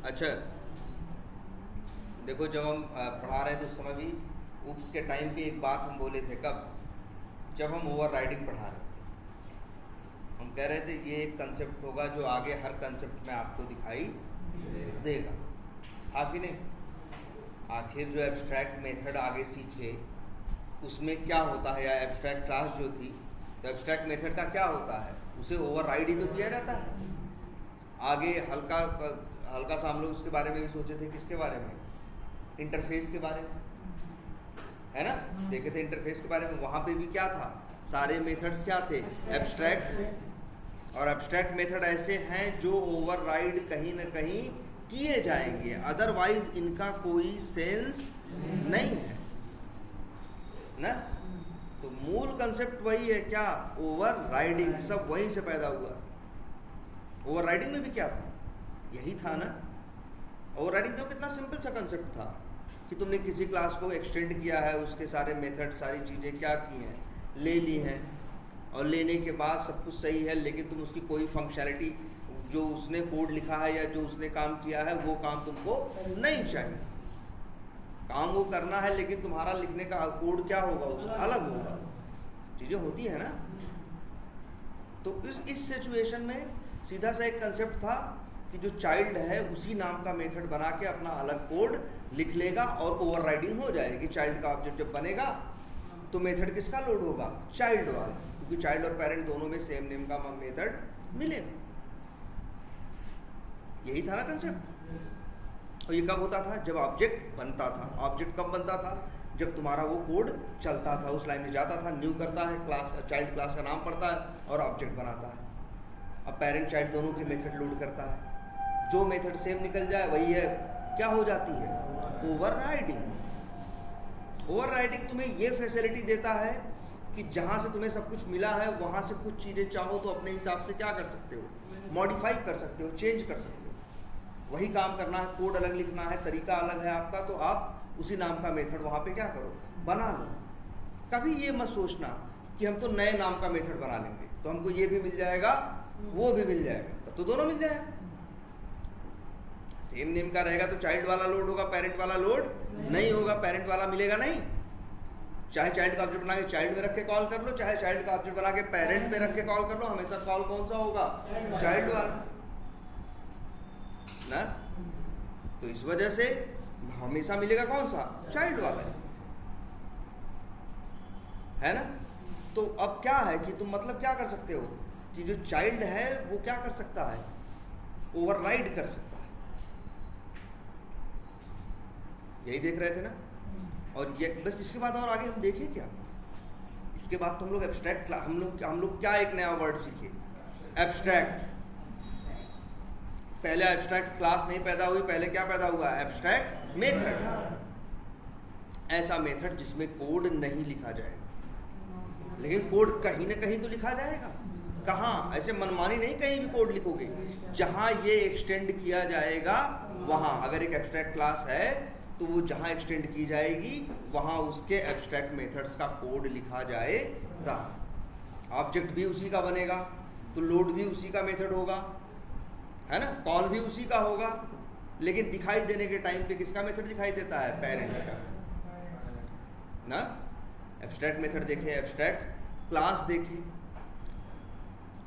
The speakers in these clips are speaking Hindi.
अच्छा, देखो जब हम पढ़ा रहे थे उस समय भी उप्स के टाइम पे एक बात हम बोले थे। कब? जब हम ओवर राइडिंग पढ़ा रहे थे, हम कह रहे थे ये एक कंसेप्ट होगा जो आगे हर कंसेप्ट में आपको दिखाई देगा। था कि नहीं? आखिर जो एब्स्ट्रैक्ट मेथड आगे सीखे उसमें क्या होता है, या एब्स्ट्रैक्ट क्लास जो थी, तो एब्स्ट्रैक्ट मेथड का क्या होता है, उसे ओवर राइड ही तो किया जाता है। आगे हल्का हल्का सा हम लोग उसके बारे में भी सोचे थे। किसके बारे में? इंटरफेस के बारे में, है ना? देखे थे इंटरफेस के बारे में। वहाँ पे भी क्या था, सारे मेथड्स क्या थे, एब्स्ट्रैक्ट थे। और एब्स्ट्रैक्ट मेथड ऐसे हैं जो ओवरराइड कहीं ना कहीं किए जाएंगे, अदरवाइज इनका कोई सेंस नहीं है ना। तो मूल कंसेप्ट वही है, क्या? ओवरराइडिंग। सब वहीं से पैदा हुआ। ओवरराइडिंग में भी क्या था, यही था ना। ओवरराइडिंग तो कितना सिंपल सा कंसेप्ट था कि तुमने किसी क्लास को एक्सटेंड किया है, उसके सारे मेथड सारी चीज़ें क्या की हैं, ले ली हैं, और लेने के बाद सब कुछ सही है, लेकिन तुम उसकी कोई फंक्शनैलिटी जो उसने कोड लिखा है या जो उसने काम किया है वो काम तुमको नहीं चाहिए। काम वो करना है लेकिन तुम्हारा लिखने का कोड क्या होगा, उसका अलग होगा। चीज़ें होती है ना। तो इस सिचुएशन में सीधा सा एक कंसेप्ट था कि जो चाइल्ड है उसी नाम का मेथड बना के अपना अलग कोड लिख लेगा और ओवरराइडिंग हो जाएगी। चाइल्ड का ऑब्जेक्ट जब बनेगा तो मेथड किसका लोड होगा, चाइल्ड वाला, क्योंकि चाइल्ड और पेरेंट दोनों में सेम नेम का मेथड मिलेगा। यही था ना कंसेप्ट। और ये कब होता था, जब ऑब्जेक्ट बनता था। ऑब्जेक्ट कब बनता था, जब तुम्हारा वो कोड चलता था, उस लाइन में जाता था, न्यू करता है, क्लास चाइल्ड क्लास का नाम पढ़ता है और ऑब्जेक्ट बनाता है। अब पेरेंट चाइल्ड दोनों के मेथड लोड करता है, जो मेथड सेम निकल जाए वही है, क्या हो जाती है, ओवरराइडिंग। ओवरराइडिंग तुम्हें ये फैसिलिटी देता है कि जहाँ से तुम्हें सब कुछ मिला है वहाँ से कुछ चीज़ें चाहो तो अपने हिसाब से क्या कर सकते हो, मॉडिफाई कर सकते हो, चेंज कर सकते हो। वही काम करना है, कोड अलग लिखना है, तरीका अलग है आपका, तो आप उसी नाम का मेथड वहाँ पे क्या करो, बना लो। कभी ये मत सोचना कि हम तो नए नाम का मेथड बना लेंगे तो हमको ये भी मिल जाएगा वो भी मिल जाएगा, तब तो दोनों मिल जाएगा। सेम नेम का रहेगा तो चाइल्ड वाला लोड होगा, पेरेंट वाला लोड नहीं होगा, पेरेंट वाला मिलेगा नहीं। चाहे चाइल्ड का ऑब्जेक्ट बना के चाइल्ड में रख के कॉल कर लो, चाहे चाइल्ड का ऑब्जेक्ट बना के पेरेंट में रख के कॉल कर लो, हमेशा कॉल कौन सा होगा, चाइल्ड वाला ना। तो इस वजह से हमेशा मिलेगा कौन सा, चाइल्ड वाला है ना। तो अब क्या है कि तुम मतलब क्या कर सकते हो कि जो चाइल्ड है वो क्या कर सकता है, ओवरराइड कर सकता है। यही देख रहे थे ना। और ये बस, इसके बाद और आगे हम देखें क्या, इसके बाद तो हम लोग एब्स्ट्रैक्ट, हम लोग क्या एक नया वर्ड सीखे, एब्स्ट्रैक्ट। पहले एब्स्ट्रैक्ट क्लास नहीं पैदा हुई, पहले क्या पैदा हुआ, एब्स्ट्रैक्ट मेथड। ऐसा मेथड जिसमें कोड नहीं लिखा जाएगा, लेकिन कोड कहीं ना कहीं तो लिखा जाएगा। कहाँ, ऐसे मनमानी नहीं कहीं भी कोड लिखोगे, जहाँ ये एक्सटेंड किया जाएगा वहाँ। अगर एक एब्स्ट्रैक्ट क्लास है तो वो जहाँ एक्सटेंड की जाएगी वहाँ उसके एब्स्ट्रैक्ट मेथड्स का कोड लिखा जाएगा। ऑब्जेक्ट भी उसी का बनेगा तो लोड भी उसी का मेथड होगा, है ना, कॉल भी उसी का होगा, लेकिन दिखाई देने के टाइम पे किसका मेथड दिखाई देता है, पेरेंट का ना। एब्स्ट्रैक्ट मेथड देखे, एब्स्ट्रैक्ट क्लास देखे,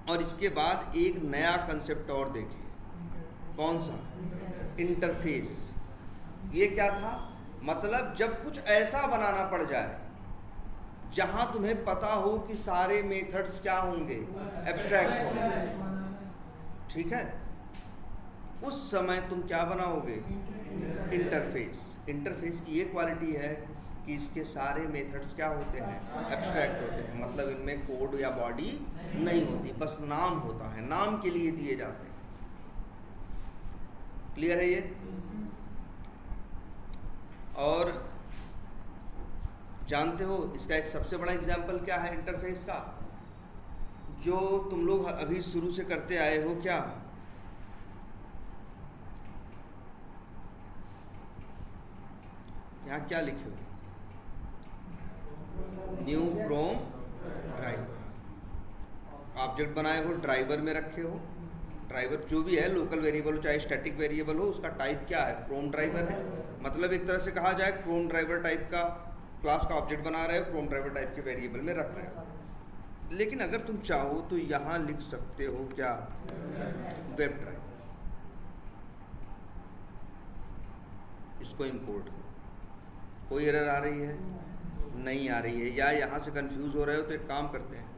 और इसके बाद एक नया कंसेप्ट और देखे, कौन सा, इंटरफेस। ये क्या था, मतलब जब कुछ ऐसा बनाना पड़ जाए जहां तुम्हें पता हो कि सारे मेथड्स क्या होंगे, एब्स्ट्रैक्ट होंगे, ठीक है, उस समय तुम क्या बनाओगे, इंटरफेस। इंटरफेस की ये क्वालिटी है कि इसके सारे मेथड्स क्या होते हैं, एब्स्ट्रैक्ट होते हैं, मतलब इनमें कोड या बॉडी नहीं होती, बस नाम होता है, नाम के लिए दिए जाते हैं। क्लियर है ये। और जानते हो इसका एक सबसे बड़ा एग्जाम्पल क्या है इंटरफेस का, जो तुम लोग अभी शुरू से करते आए हो, क्या, यहाँ क्या लिखे हो, न्यू फ्रॉम ड्राइवर। ऑब्जेक्ट बनाए हो, ड्राइवर में रखे हो, ड्राइवर जो भी है, लोकल वेरिएबल हो चाहे स्टैटिक वेरिएबल हो, उसका टाइप क्या है, क्रोम ड्राइवर है। मतलब एक तरह से कहा जाए क्रोम ड्राइवर टाइप का क्लास का ऑब्जेक्ट बना रहे हो, क्रोम ड्राइवर टाइप के वेरिएबल में रख रहे हो। लेकिन अगर तुम चाहो तो यहाँ लिख सकते हो क्या, वेब ड्राइवर। इसको इंपोर्ट करो। कोई एरर आ रही है? नहीं आ रही है। या यहाँ से कंफ्यूज हो रहे हो तो एक काम करते हैं,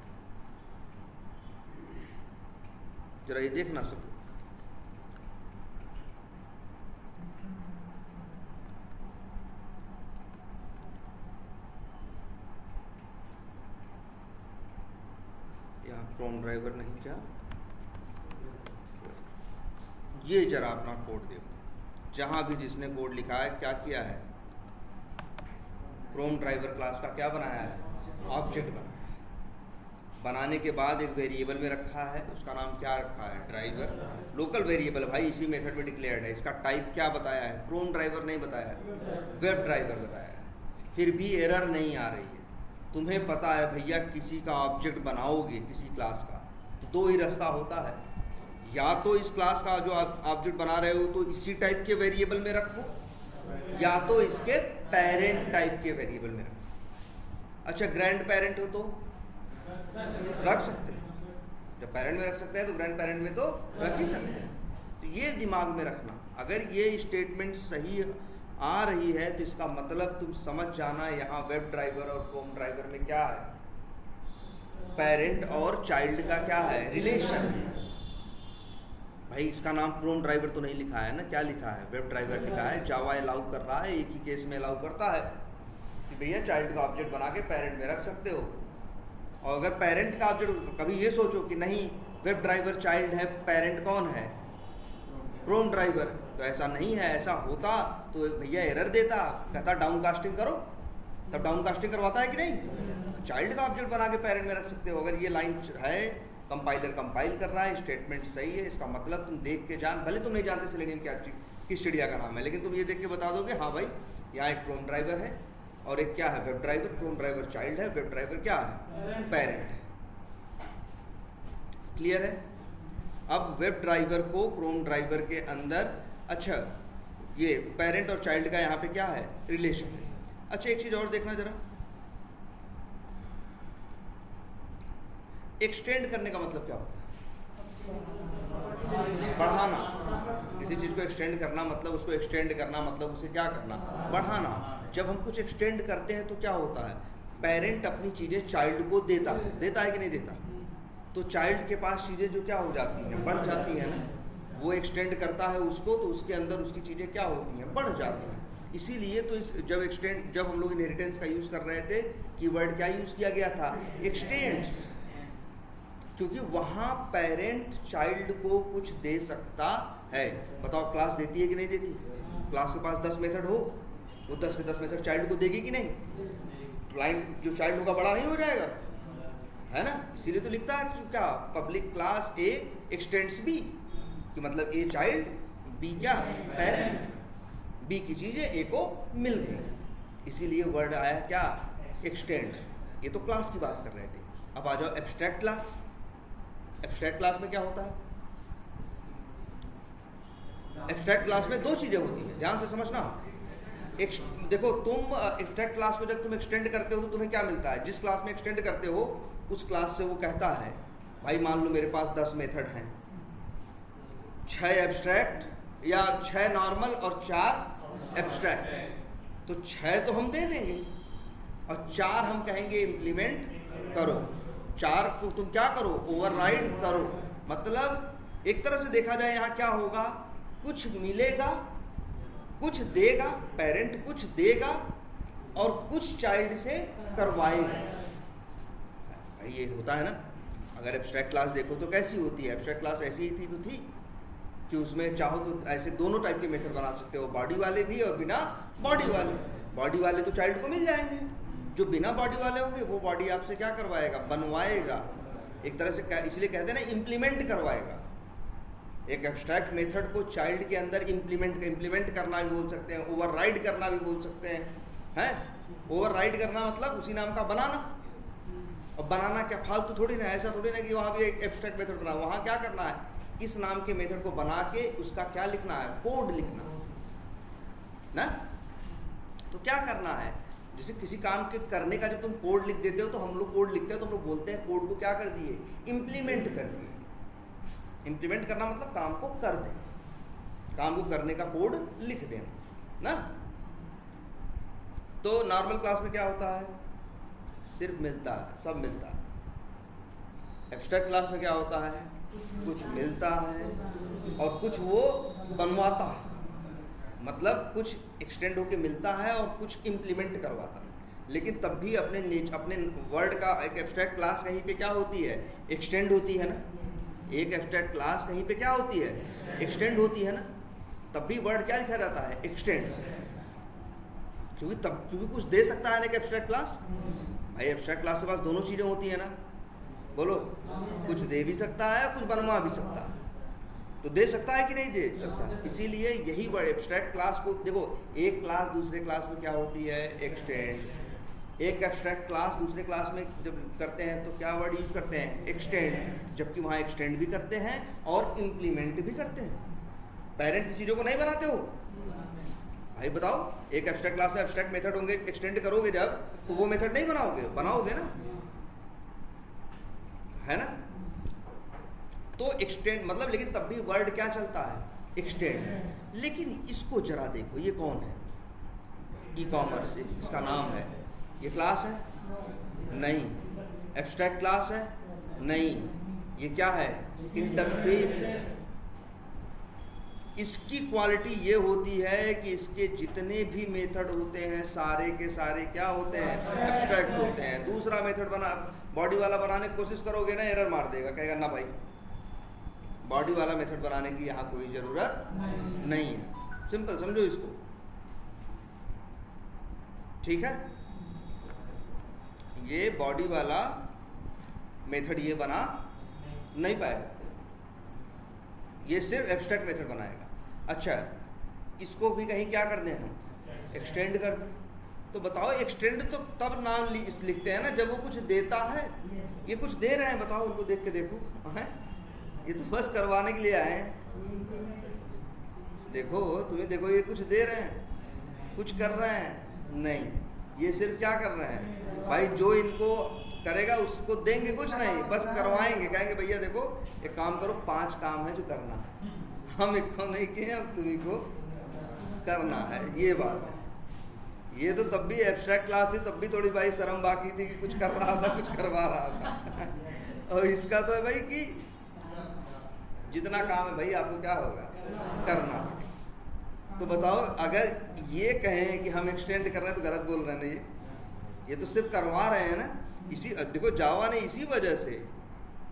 जरा ये देखना सब। यहाँ क्रोम ड्राइवर नहीं, क्या ये जरा अपना कोड देखो, जहां भी जिसने कोड लिखा है क्या किया है, क्रोम ड्राइवर क्लास का क्या बनाया है, ऑब्जेक्ट बनाया है। बनाने के बाद एक वेरिएबल में रखा है, उसका नाम क्या रखा है, ड्राइवर। लोकल वेरिएबल भाई इसी मेथड में डिक्लेयर्ड है। इसका टाइप क्या बताया है, क्रोम ड्राइवर नहीं बताया है, वेब ड्राइवर बताया है। फिर भी एरर नहीं आ रही है। तुम्हें पता है भैया, किसी का ऑब्जेक्ट बनाओगे किसी क्लास का तो दो ही रास्ता होता है, या तो इस क्लास का जो आप ऑब्जेक्ट बना रहे हो तो इसी टाइप के वेरिएबल में रखो, या तो इसके पेरेंट टाइप के वेरिएबल में रखो। अच्छा, ग्रैंड पेरेंट हो तो रख सकते हैं, जब पेरेंट में रख सकते हैं तो ग्रैंड पेरेंट में तो रख ही सकते हैं। तो ये दिमाग में रखना, अगर ये स्टेटमेंट सही आ रही है तो इसका मतलब तुम समझ जाना यहाँ वेब ड्राइवर और क्रोम ड्राइवर में क्या है, पेरेंट और चाइल्ड का क्या है, रिलेशन। भाई इसका नाम क्रोम ड्राइवर तो नहीं लिखा है ना, क्या लिखा है, वेब ड्राइवर लिखा है। जावा अलाउ कर रहा है, एक ही केस में अलाउ करता है कि भैया चाइल्ड का ऑब्जेक्ट बना के पेरेंट में रख सकते हो। और अगर पेरेंट का ऑब्जेक्ट, कभी ये सोचो कि नहीं वेब ड्राइवर चाइल्ड है, पेरेंट कौन है, क्रोम ड्राइवर, तो ऐसा नहीं है। ऐसा होता तो भैया एरर देता, कहता डाउन कास्टिंग करो, तब डाउन कास्टिंग करवाता है कि नहीं। चाइल्ड का ऑब्जेक्ट बना के पेरेंट में रख सकते हो। अगर ये लाइन है, कंपाइलर कंपाइल कर रहा है, स्टेटमेंट सही है, इसका मतलब तुम देख के जान, भले तुम नहीं जानते सेलेनियम क्या किस चिड़िया का नाम है, लेकिन तुम ये देख के बता दोगे हाँ भाई यहाँ एक क्रोम ड्राइवर है और एक क्या है, web driver. Chrome driver child है, वेब ड्राइवर क्या है, पेरेंट है। क्लियर है। अब वेब ड्राइवर को क्रोम ड्राइवर के अंदर, अच्छा ये पेरेंट और चाइल्ड का यहाँ पे क्या है, रिलेशन है। अच्छा एक चीज और देखना जरा, एक्सटेंड करने का मतलब क्या होता है, बढ़ाना। किसी चीज को एक्सटेंड करना मतलब उसको एक्सटेंड करना मतलब उसे क्या करना, बढ़ाना। जब हम कुछ एक्सटेंड करते हैं तो क्या होता है, पेरेंट अपनी चीजें चाइल्ड को देता है, देता है कि नहीं देता। तो चाइल्ड के पास चीजें जो क्या हो जाती हैं, बढ़ जाती हैं ना। वो एक्सटेंड करता है उसको तो उसके अंदर उसकी चीजें क्या होती हैं, बढ़ जाती हैं। इसीलिए तो जब हम लोग इनहेरिटेंस का यूज कर रहे थे, कीवर्ड क्या यूज किया गया था, एक्सटेंड्स, क्योंकि वहां पेरेंट चाइल्ड को कुछ दे सकता है। बताओ क्लास देती है कि नहीं देती। क्लास के पास 10 मेथड हो, वो 10 के 10 मेथड चाइल्ड को देगी कि नहीं। क्लाइंट जो चाइल्ड होगा बड़ा नहीं हो जाएगा, है ना। इसीलिए तो लिखता है कि क्या, public class A extends B, कि मतलब ए चाइल्ड, बी क्या, पेरेंट। बी की चीजें ए को मिल गई, इसीलिए वर्ड आया क्या, एक्सटेंड्स। ये तो क्लास की बात कर रहे थे। अब आ जाओ एब्स्ट्रैक्ट क्लास। एब्स्ट्रैक्ट क्लास में क्या होता है, एब्स्ट्रैक्ट क्लास में दो चीजें होती हैं, ध्यान से समझना। देखो तुम एब्स्ट्रैक्ट क्लास को जब तुम एक्सटेंड करते हो तो तुम्हें क्या मिलता है, जिस क्लास में एक्सटेंड करते हो उस क्लास से वो कहता है भाई मान लो मेरे पास 10 मेथड हैं, 6 एब्स्ट्रैक्ट या 6 नॉर्मल और 4 एब्स्ट्रैक्ट, तो 6 तो हम दे देंगे और 4 हम कहेंगे इम्प्लीमेंट करो। 4 को तुम क्या करो, ओवरराइड करो। मतलब एक तरह से देखा जाए यहाँ क्या होगा, कुछ मिलेगा, कुछ देगा, पेरेंट कुछ देगा और कुछ चाइल्ड से करवाएगा। ये होता है ना। अगर एब्स्ट्रैक्ट क्लास देखो तो कैसी होती है, एब्स्ट्रैक्ट क्लास ऐसी ही थी तो थी कि उसमें चाहो तो ऐसे दोनों टाइप के मेथड बना सकते हो, बॉडी वाले भी और बिना बॉडी वाले। बॉडी वाले तो चाइल्ड को मिल जाएंगे, जो बिना बॉडी वाले होंगे वो बॉडी आपसे क्या करवाएगा, बनवाएगा। एक तरह से इसलिए कहते हैं ना, इम्प्लीमेंट करवाएगा। एक एब्स्ट्रैक्ट मेथड को चाइल्ड के अंदर इम्प्लीमेंट करना भी बोल सकते हैं, ओवरराइड करना भी बोल सकते हैं। ओवरराइड करना मतलब उसी नाम का बनाना। और बनाना क्या फालतू थोड़ी ना, ऐसा थोड़ी ना कि वहाँ भी एक एब्स्ट्रैक्ट मेथड बना, वहाँ क्या करना है, इस नाम के मेथड को बना के उसका क्या लिखना है, कोड लिखना ना। तो क्या करना है, जैसे किसी काम के करने का जब तुम कोड लिख देते हो तो हम लोग कोड लिखते हो तो हम लोग बोलते हैं कोड को क्या कर दिए, इम्प्लीमेंट कर दिए। इम्प्लीमेंट करना मतलब काम को कर दें, काम को करने का कोड लिख देना ना। तो नॉर्मल क्लास में क्या होता है, सिर्फ मिलता है, सब मिलता है। एब्स्ट्रैक्ट क्लास में क्या होता है, कुछ मिलता है और कुछ वो बनवाता है, मतलब कुछ एक्सटेंड होके मिलता है और कुछ इम्प्लीमेंट करवाता है। लेकिन तब भी अपने वर्ड का एक एब्स्ट्रैक्ट क्लास कहीं पे क्या होती है, एक्सटेंड होती है ना। एक एब्स्ट्रैक्ट क्लास कहीं पे क्या होती है, एक्सटेंड होती है ना। तब भी वर्ड क्या लिखा जाता है, एक्सटेंड, क्योंकि कुछ दे सकता है ना एक एब्स्ट्रैक्ट क्लास। भाई एब्स्ट्रैक्ट क्लास के पास दोनों चीज़ें होती है ना, बोलो, कुछ दे भी सकता है कुछ बनवा भी सकता है। तो दे सकता है कि नहीं दे सकता, इसीलिए यही वर्ड एब्स्ट्रैक्ट क्लास को देखो, एक क्लास दूसरे क्लास में क्या होती है, एक्सटेंड। एक एब्स्ट्रैक्ट क्लास दूसरे क्लास में जब करते हैं तो क्या वर्ड यूज करते हैं, एक्सटेंड, जबकि वहाँ एक्सटेंड भी करते हैं और इम्प्लीमेंट भी करते हैं। पेरेंट की चीज़ों को नहीं बनाते हो भाई, बताओ, एक एब्स्ट्रैक्ट क्लास में एब्स्ट्रैक्ट मेथड होंगे, एक्सटेंड करोगे जब तो वो मेथड नहीं बनाओगे, बनाओगे ना, है ना। तो एक्सटेंड मतलब, लेकिन तब भी वर्ड क्या चलता है, एक्सटेंड। लेकिन इसको जरा देखो, ये कौन है, ई कॉमर्स, इसका नाम है, ये क्लास है नहीं, एब्स्ट्रैक्ट क्लास है नहीं, ये क्या है, इंटरफेस है। इसकी क्वालिटी ये होती है कि इसके जितने भी मेथड होते हैं सारे के सारे क्या होते हैं, एब्स्ट्रैक्ट होते हैं। दूसरा मेथड बना, बॉडी वाला बनाने की कोशिश करोगे ना, एरर मार देगा, कहेगा ना भाई बॉडी वाला मेथड बनाने की यहाँ कोई ज़रूरत नहीं है। सिंपल समझो इसको, ठीक है। ये बॉडी वाला मेथड ये बना नहीं पाएगा, ये सिर्फ एब्स्ट्रैक्ट मेथड बनाएगा। अच्छा, इसको भी कहीं क्या कर दें हम, एक्सटेंड कर दें। तो बताओ, एक्सटेंड तो तब नाम लिखते हैं ना जब वो कुछ देता है। ये कुछ दे रहे हैं, बताओ उनको देख के देखो, है ये तो बस करवाने के लिए आए हैं। देखो तुम्हें, देखो ये कुछ दे रहे हैं, कुछ कर रहे हैं नहीं, ये सिर्फ क्या कर रहे हैं भाई, जो इनको करेगा उसको देंगे कुछ नहीं, बस करवाएंगे, कहेंगे भैया देखो एक काम करो, 5 काम है जो करना है, हम इसको नहीं किए, अब तुम्ही को करना है, ये बात है। ये तो तब भी एब्स्ट्रैक्ट क्लास थी, तब भी थोड़ी भाई शर्म बाकी थी कि कुछ कर रहा था, कुछ करवा रहा था। और इसका तो है भाई कि जितना काम है भाई आपको क्या होगा, करना पड़ेगा। तो बताओ, अगर ये कहें कि हम एक्सटेंड कर रहे हैं तो गलत बोल रहे हैं ना, ये तो सिर्फ करवा रहे हैं ना। इसी देखो जावा ने इसी वजह से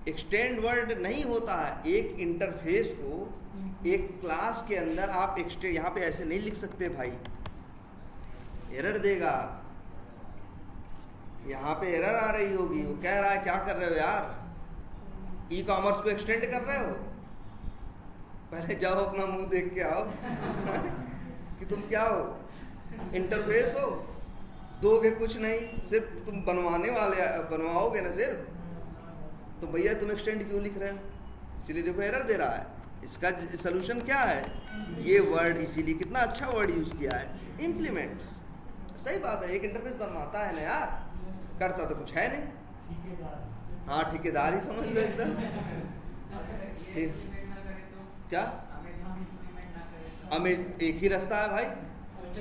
एक्सटेंड वर्ड नहीं होता है, एक इंटरफेस को एक क्लास के अंदर आप एक्सटेंड, यहाँ पे ऐसे नहीं लिख सकते भाई, एरर देगा, यहाँ पे एरर आ रही होगी, वो कह रहा है क्या कर रहे हो यार, ई कॉमर्स को एक्सटेंड कर रहे हो, पहले जाओ अपना मुंह देख के आओ कि तुम क्या हो, इंटरफेस हो, दोगे कुछ नहीं, सिर्फ तुम बनवाने वाले बनवाओगे ना सिर्फ, तो भैया तुम एक्सटेंड क्यों लिख रहे हो, इसीलिए देखो एरर दे रहा है। इसका सलूशन क्या है, ये वर्ड, इसीलिए कितना अच्छा वर्ड यूज किया है, इम्प्लीमेंट्स। सही बात है, एक इंटरफेस बनवाता है ना यार, करता तो कुछ है नहीं। हाँ, ठेकेदार ही समझ लो एकदम। क्या हमें एक ही रास्ता है भाई,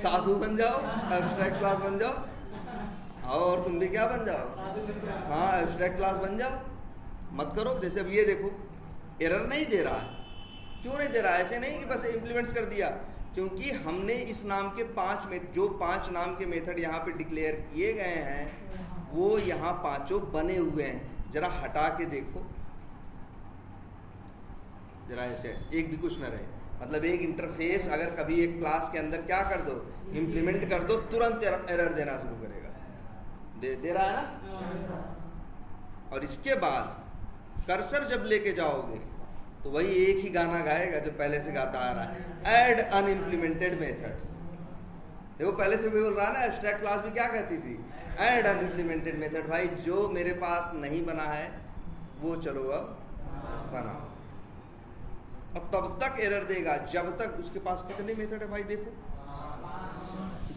साधु बन जाओ, एब्स्ट्रैक्ट क्लास बन जाओ, और तुम भी क्या बन जाओ, हाँ एब्स्ट्रैक्ट क्लास बन जाओ, मत करो। जैसे अब ये देखो एरर नहीं दे रहा है, क्यों नहीं दे रहा है, ऐसे नहीं कि बस इम्प्लीमेंट्स कर दिया, क्योंकि हमने इस नाम के 5 नाम के मेथड यहाँ पे डिक्लेयर किए गए हैं, वो यहाँ 5 बने हुए हैं। जरा हटा के देखो, जरा ऐसे एक भी कुछ न रहे, मतलब एक इंटरफेस अगर कभी एक क्लास के अंदर क्या कर दो, इम्प्लीमेंट कर दो, तुरंत एरर देना शुरू करेगा, दे रहा है ना। और इसके बाद कर्सर जब लेके जाओगे तो वही एक ही गाना गाएगा जो पहले से गाता आ रहा है, ऐड अनइम्प्लीमेंटेड मेथड्स। देखो पहले से भी बोल रहा है ना, एब्स्ट्रैक्ट क्लास भी क्या कहती थी, ऐड अनइम्प्लीमेंटेड मेथड। भाई जो मेरे पास नहीं बना है वो चलो अब बनाओ, और तब तक एरर देगा जब तक उसके पास कितने मेथड है भाई देखो,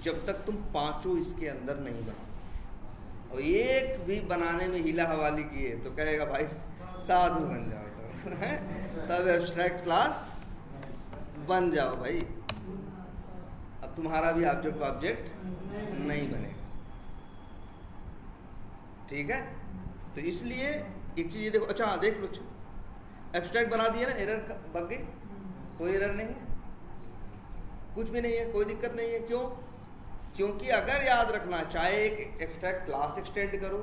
जब तक तुम पांचों इसके अंदर नहीं बनाओ। और एक भी बनाने में हीला हवाली किए तो कहेगा भाई साधु बन जाओ तो है, तब एब्स्ट्रैक्ट क्लास बन जाओ भाई। अब तुम्हारा भी ऑब्जेक्ट ऑब्जेक्ट नहीं बनेगा, ठीक है। तो इसलिए एक चीज ये देखो, अच्छा देख लो, एब्स्ट्रैक्ट बना दिया ना, एरर बग गई, कोई एरर नहीं है, कुछ भी नहीं है, कोई दिक्कत नहीं है। क्यों? क्योंकि अगर याद रखना, चाहे एक एब्स्ट्रैक्ट क्लास एक्सटेंड करो,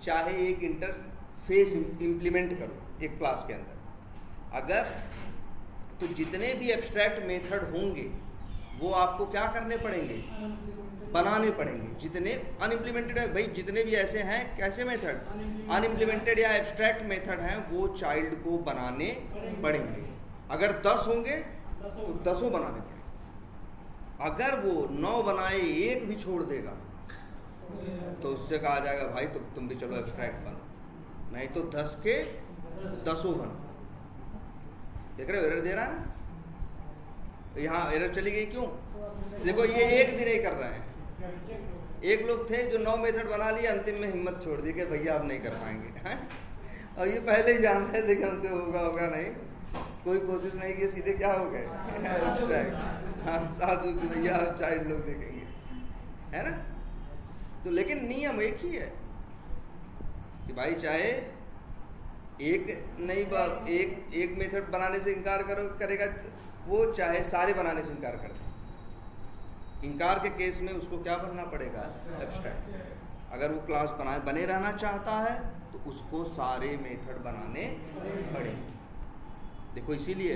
चाहे एक इंटरफेस इंप्लीमेंट करो एक क्लास के अंदर, अगर तो जितने भी एब्स्ट्रैक्ट मेथड होंगे वो आपको क्या करने पड़ेंगे, बनाने पड़ेंगे। जितने अनइम्प्लीमेंटेड है भाई, जितने भी ऐसे हैं कैसे मेथड अनइम्प्लीमेंटेड या एब्स्ट्रैक्ट मेथड हैं, वो चाइल्ड को बनाने पड़ेंगे। अगर 10 होंगे तो 10 बनाने पड़ेंगे। अगर वो 9 बनाए, एक भी छोड़ देगा तो उससे कहा जाएगा भाई तो तुम भी चलो एब्स्ट्रैक्ट बनो, नहीं तो 10 के 10 बनो। देख रहे हो एरर दे रहा है ना, यहाँ एरर चली गई। क्यों? देखो ये एक भी नहीं कर रहे हैं। एक लोग थे जो 9 मेथड बना लिए, अंतिम में हिम्मत छोड़ दी कि भैया आप नहीं कर पाएंगे हैं? और ये पहले ही जान रहे थे कि हमसे होगा नहीं, कोई कोशिश नहीं की, सीधे क्या हो गए एब्स्ट्रैक्ट। हाँ साधु की भैया आप चाइल्ड लोग देखेंगे, है ना। तो लेकिन नियम एक ही है कि भाई चाहे एक नहीं एक मेथड बनाने से इनकार करेगा वो, चाहे सारे बनाने से इनकार कर दे। इनकार के केस में उसको क्या बनना पड़ेगा, एब्स्ट्रैक्ट। अगर वो क्लास बने रहना चाहता है तो उसको सारे मेथड बनाने पड़ेंगे। देखो इसीलिए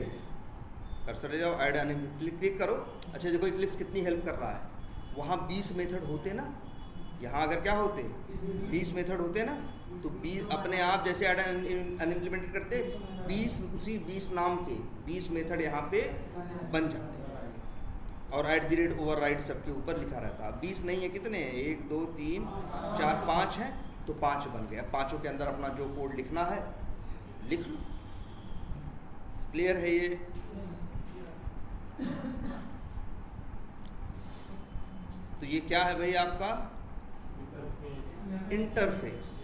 कर्सर ले जाओ, ऐड क्लिक करो। अच्छा देखो इक्लिप्स कितनी हेल्प कर रहा है। वहाँ 20 मेथड होते ना, यहाँ अगर क्या होते 20 मेथड होते ना, तो 20 अपने आप जैसे ऐड अनइम्प्लीमेंटेड करते 20 उसी 20 नाम के 20 मेथड यहाँ पे बन जाते, और @ ओवरराइड सबके ऊपर लिखा रहता। 20 नहीं है, कितने हैं, 1 2 3 4 5 हैं, तो 5 बन गया। पांचों के अंदर अपना जो कोड लिखना है लिख लो। क्लियर है ये? तो ये क्या है भाई आपका इंटरफेस।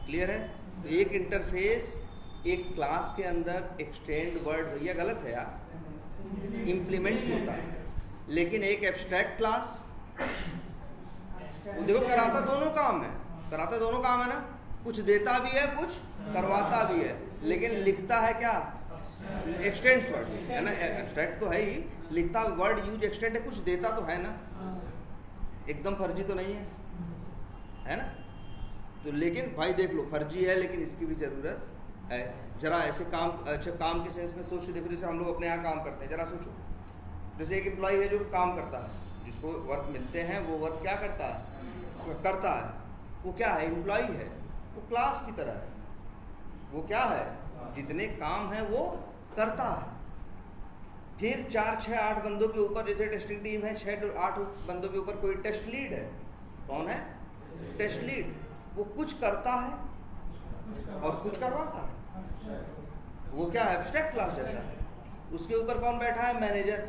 क्लियर है? तो एक इंटरफेस एक क्लास के अंदर एक्सटेंड वर्ड, भैया गलत है यार, इंप्लीमेंट होता है। लेकिन एक एब्स्ट्रैक्ट क्लास वो देखो कराता दोनों काम है, कराता दोनों काम है ना, कुछ देता भी है कुछ करवाता भी है, लेकिन लिखता है क्या, एक्सटेंड्स वर्ड है ना। एब्स्ट्रैक्ट तो है ही, लिखता वर्ड यूज एक्सटेंड है, कुछ देता तो है ना, एकदम फर्जी तो नहीं है ना। तो लेकिन भाई देख लो फर्जी है लेकिन इसकी भी ज़रूरत है। जरा ऐसे काम, अच्छा काम के सेंस में सोच के देखो, जैसे हम लोग अपने यहाँ काम करते हैं, जरा सोचो, जैसे एक एम्प्लॉय है जो काम करता है, जिसको वर्क मिलते हैं वो वर्क क्या करता है, वो क्या है, एम्प्लॉय है, वो क्लास की तरह है। वो क्या है, जितने काम है वो करता है। फिर 4 6 8 बंदों के ऊपर, जैसे टेस्टिंग टीम है, 6 8 बंदों के ऊपर कोई टेस्ट लीड है। कौन है टेस्ट लीड? वो कुछ करता है और कुछ करवाता है। वो क्या है, एब्स्ट्रैक्ट क्लास जैसा। उसके ऊपर कौन बैठा है, मैनेजर,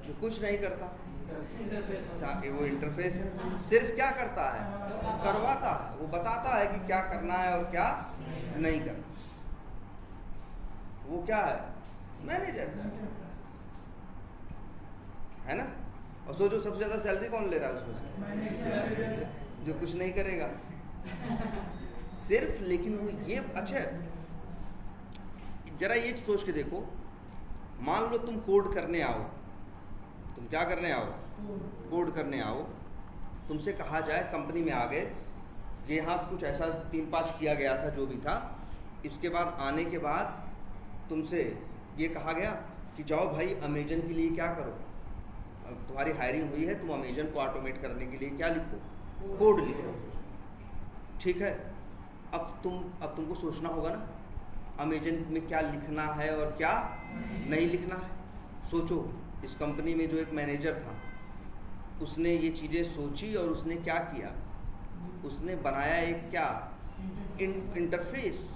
जो कुछ नहीं करता। वो इंटरफेस है, सिर्फ क्या करता है, करवाता है। वो बताता है कि क्या करना है और क्या नहीं करना। वो क्या है, मैनेजर है ना। और सोचो सबसे ज्यादा सैलरी कौन ले रहा है उसमें से, जो कुछ नहीं करेगा सिर्फ। लेकिन वो ये अच्छा, जरा ये सोच के देखो, मान लो तुम कोड करने आओ, तुम क्या करने आओ, कोड करने आओ। तुमसे कहा जाए, कंपनी में आ गए, ये यहाँ कुछ ऐसा 3-5 किया गया था जो भी था। इसके बाद आने के बाद तुमसे ये कहा गया कि जाओ भाई अमेजन के लिए क्या करो, तुम्हारी हायरिंग हुई है, तुम अमेजन को ऑटोमेट करने के लिए क्या लिखो, कोड लिखो। ठीक है, अब तुमको सोचना होगा ना अमेजन में क्या लिखना है और क्या नहीं लिखना है। सोचो, इस कंपनी में जो एक मैनेजर था उसने ये चीज़ें सोची और उसने क्या किया, उसने बनाया एक क्या इंटरफेस,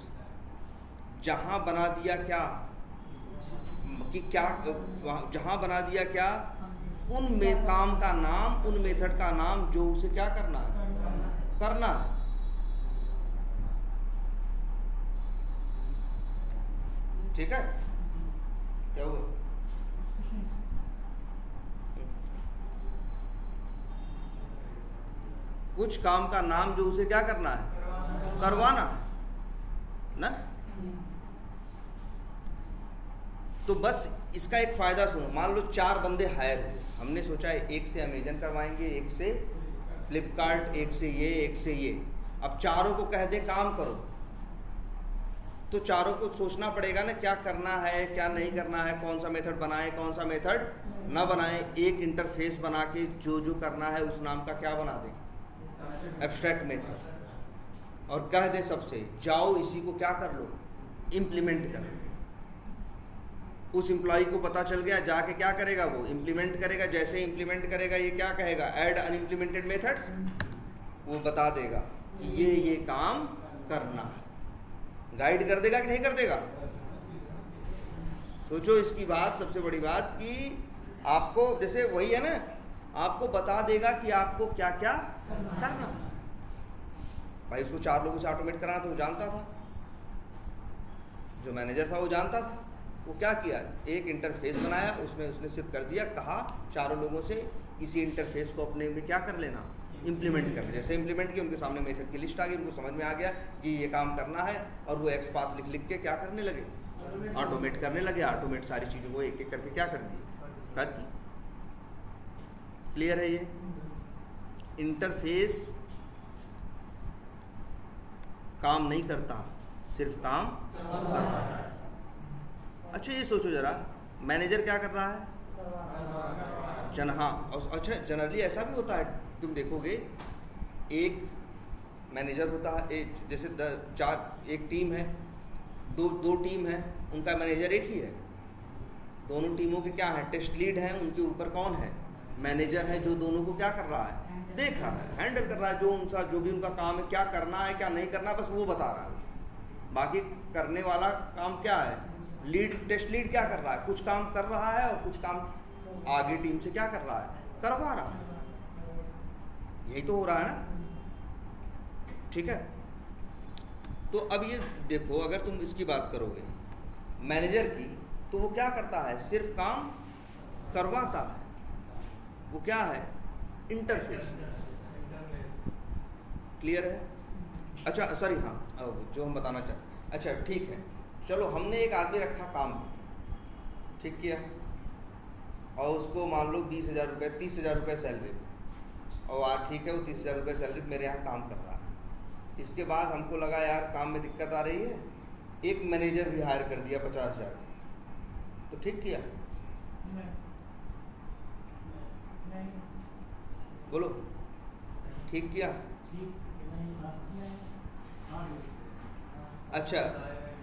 जहाँ बना दिया क्या कि क्या जहाँ बना दिया क्या, उन में काम का नाम, उन मेथड का नाम जो उसे क्या करना है, करना है। ठीक है, क्या हुआ? कुछ काम का नाम जो उसे क्या करना है, करवाना है ना। तो बस इसका एक फायदा सुनो, मान लो 4 बंदे हायर हुए, हमने सोचा है एक से अमेजन करवाएंगे, एक से फ्लिपकार्ट, एक से ये, एक से ये। अब चारों को कह दे काम करो, तो चारों को सोचना पड़ेगा ना क्या करना है, क्या नहीं करना है, कौन सा मेथड बनाए, कौन सा मेथड ना बनाए। एक इंटरफेस बना के जो जो करना है उस नाम का क्या बना दें, एब्स्ट्रैक्ट मेथड, और कह दे सबसे जाओ इसी को क्या कर लो, इम्प्लीमेंट करो। उस एम्प्लॉय को पता चल गया, जाके क्या करेगा, वो इम्प्लीमेंट करेगा। जैसे इम्प्लीमेंट करेगा ये क्या कहेगा, ऐड अनइम्प्लीमेंटेड मेथड्स, वो बता देगा कि ये काम करना है। गाइड कर देगा कि नहीं कर देगा? सोचो इसकी बात, सबसे बड़ी बात कि आपको जैसे वही है ना, आपको बता देगा कि आपको क्या क्या करना। भाई उसको 4 लोगों से ऑटोमेट कराना था, वो जानता था, जो मैनेजर था वो जानता था। वो क्या किया, एक इंटरफेस बनाया, उसमें उसने सिर्फ कर दिया, कहा 4 लोगों से इसी इंटरफेस को अपने में क्या कर लेना, इम्प्लीमेंट कर लिया। जैसे इम्प्लीमेंट किया, उनके सामने मेथड की लिस्ट आ गई, उनको समझ में आ गया कि ये काम करना है, और वो एक्स पाथ लिख लिख के क्या करने लगे, ऑटोमेट करने लगे। ऑटोमेट सारी चीज़ों को एक एक करके क्या कर दी, कर दी। क्लियर है? ये इंटरफेस काम नहीं करता, सिर्फ काम करवाता है। अच्छा ये सोचो जरा, मैनेजर क्या कर रहा है, हाँ। अच्छा जनरली ऐसा भी होता है, तुम देखोगे एक मैनेजर होता है, जैसे एक टीम है, दो टीम है, उनका मैनेजर एक ही है। दोनों टीमों के क्या है, टेस्ट लीड हैं, उनके ऊपर कौन है, मैनेजर है, जो दोनों को क्या कर रहा है, देख रहा है, हैंडल कर रहा है। जो भी उनका काम है, क्या करना है क्या नहीं करना, बस वो बता रहा है। बाकी करने वाला काम क्या है, टेस्ट लीड क्या कर रहा है, कुछ काम कर रहा है, और कुछ काम आगे टीम से क्या कर रहा है, करवा रहा है। यही तो हो रहा है ना। ठीक है, तो अब ये देखो, अगर तुम इसकी बात करोगे मैनेजर की, तो वो क्या करता है, सिर्फ काम करवाता है। वो क्या है, इंटरफेस। क्लियर है? अच्छा सॉरी, हाँ जो हम बताना चाहते, अच्छा ठीक है, चलो हमने एक आदमी रखा काम, ठीक किया, और उसको मान लो 20,000 रुपये, 30,000 रुपये सैलरी, और आज ठीक है वो 30,000 रुपये सैलरी मेरे यहाँ काम कर रहा है। इसके बाद हमको लगा यार काम में दिक्कत आ रही है, एक मैनेजर भी हायर कर दिया 50,000, तो ठीक किया? बोलो, ठीक किया? अच्छा,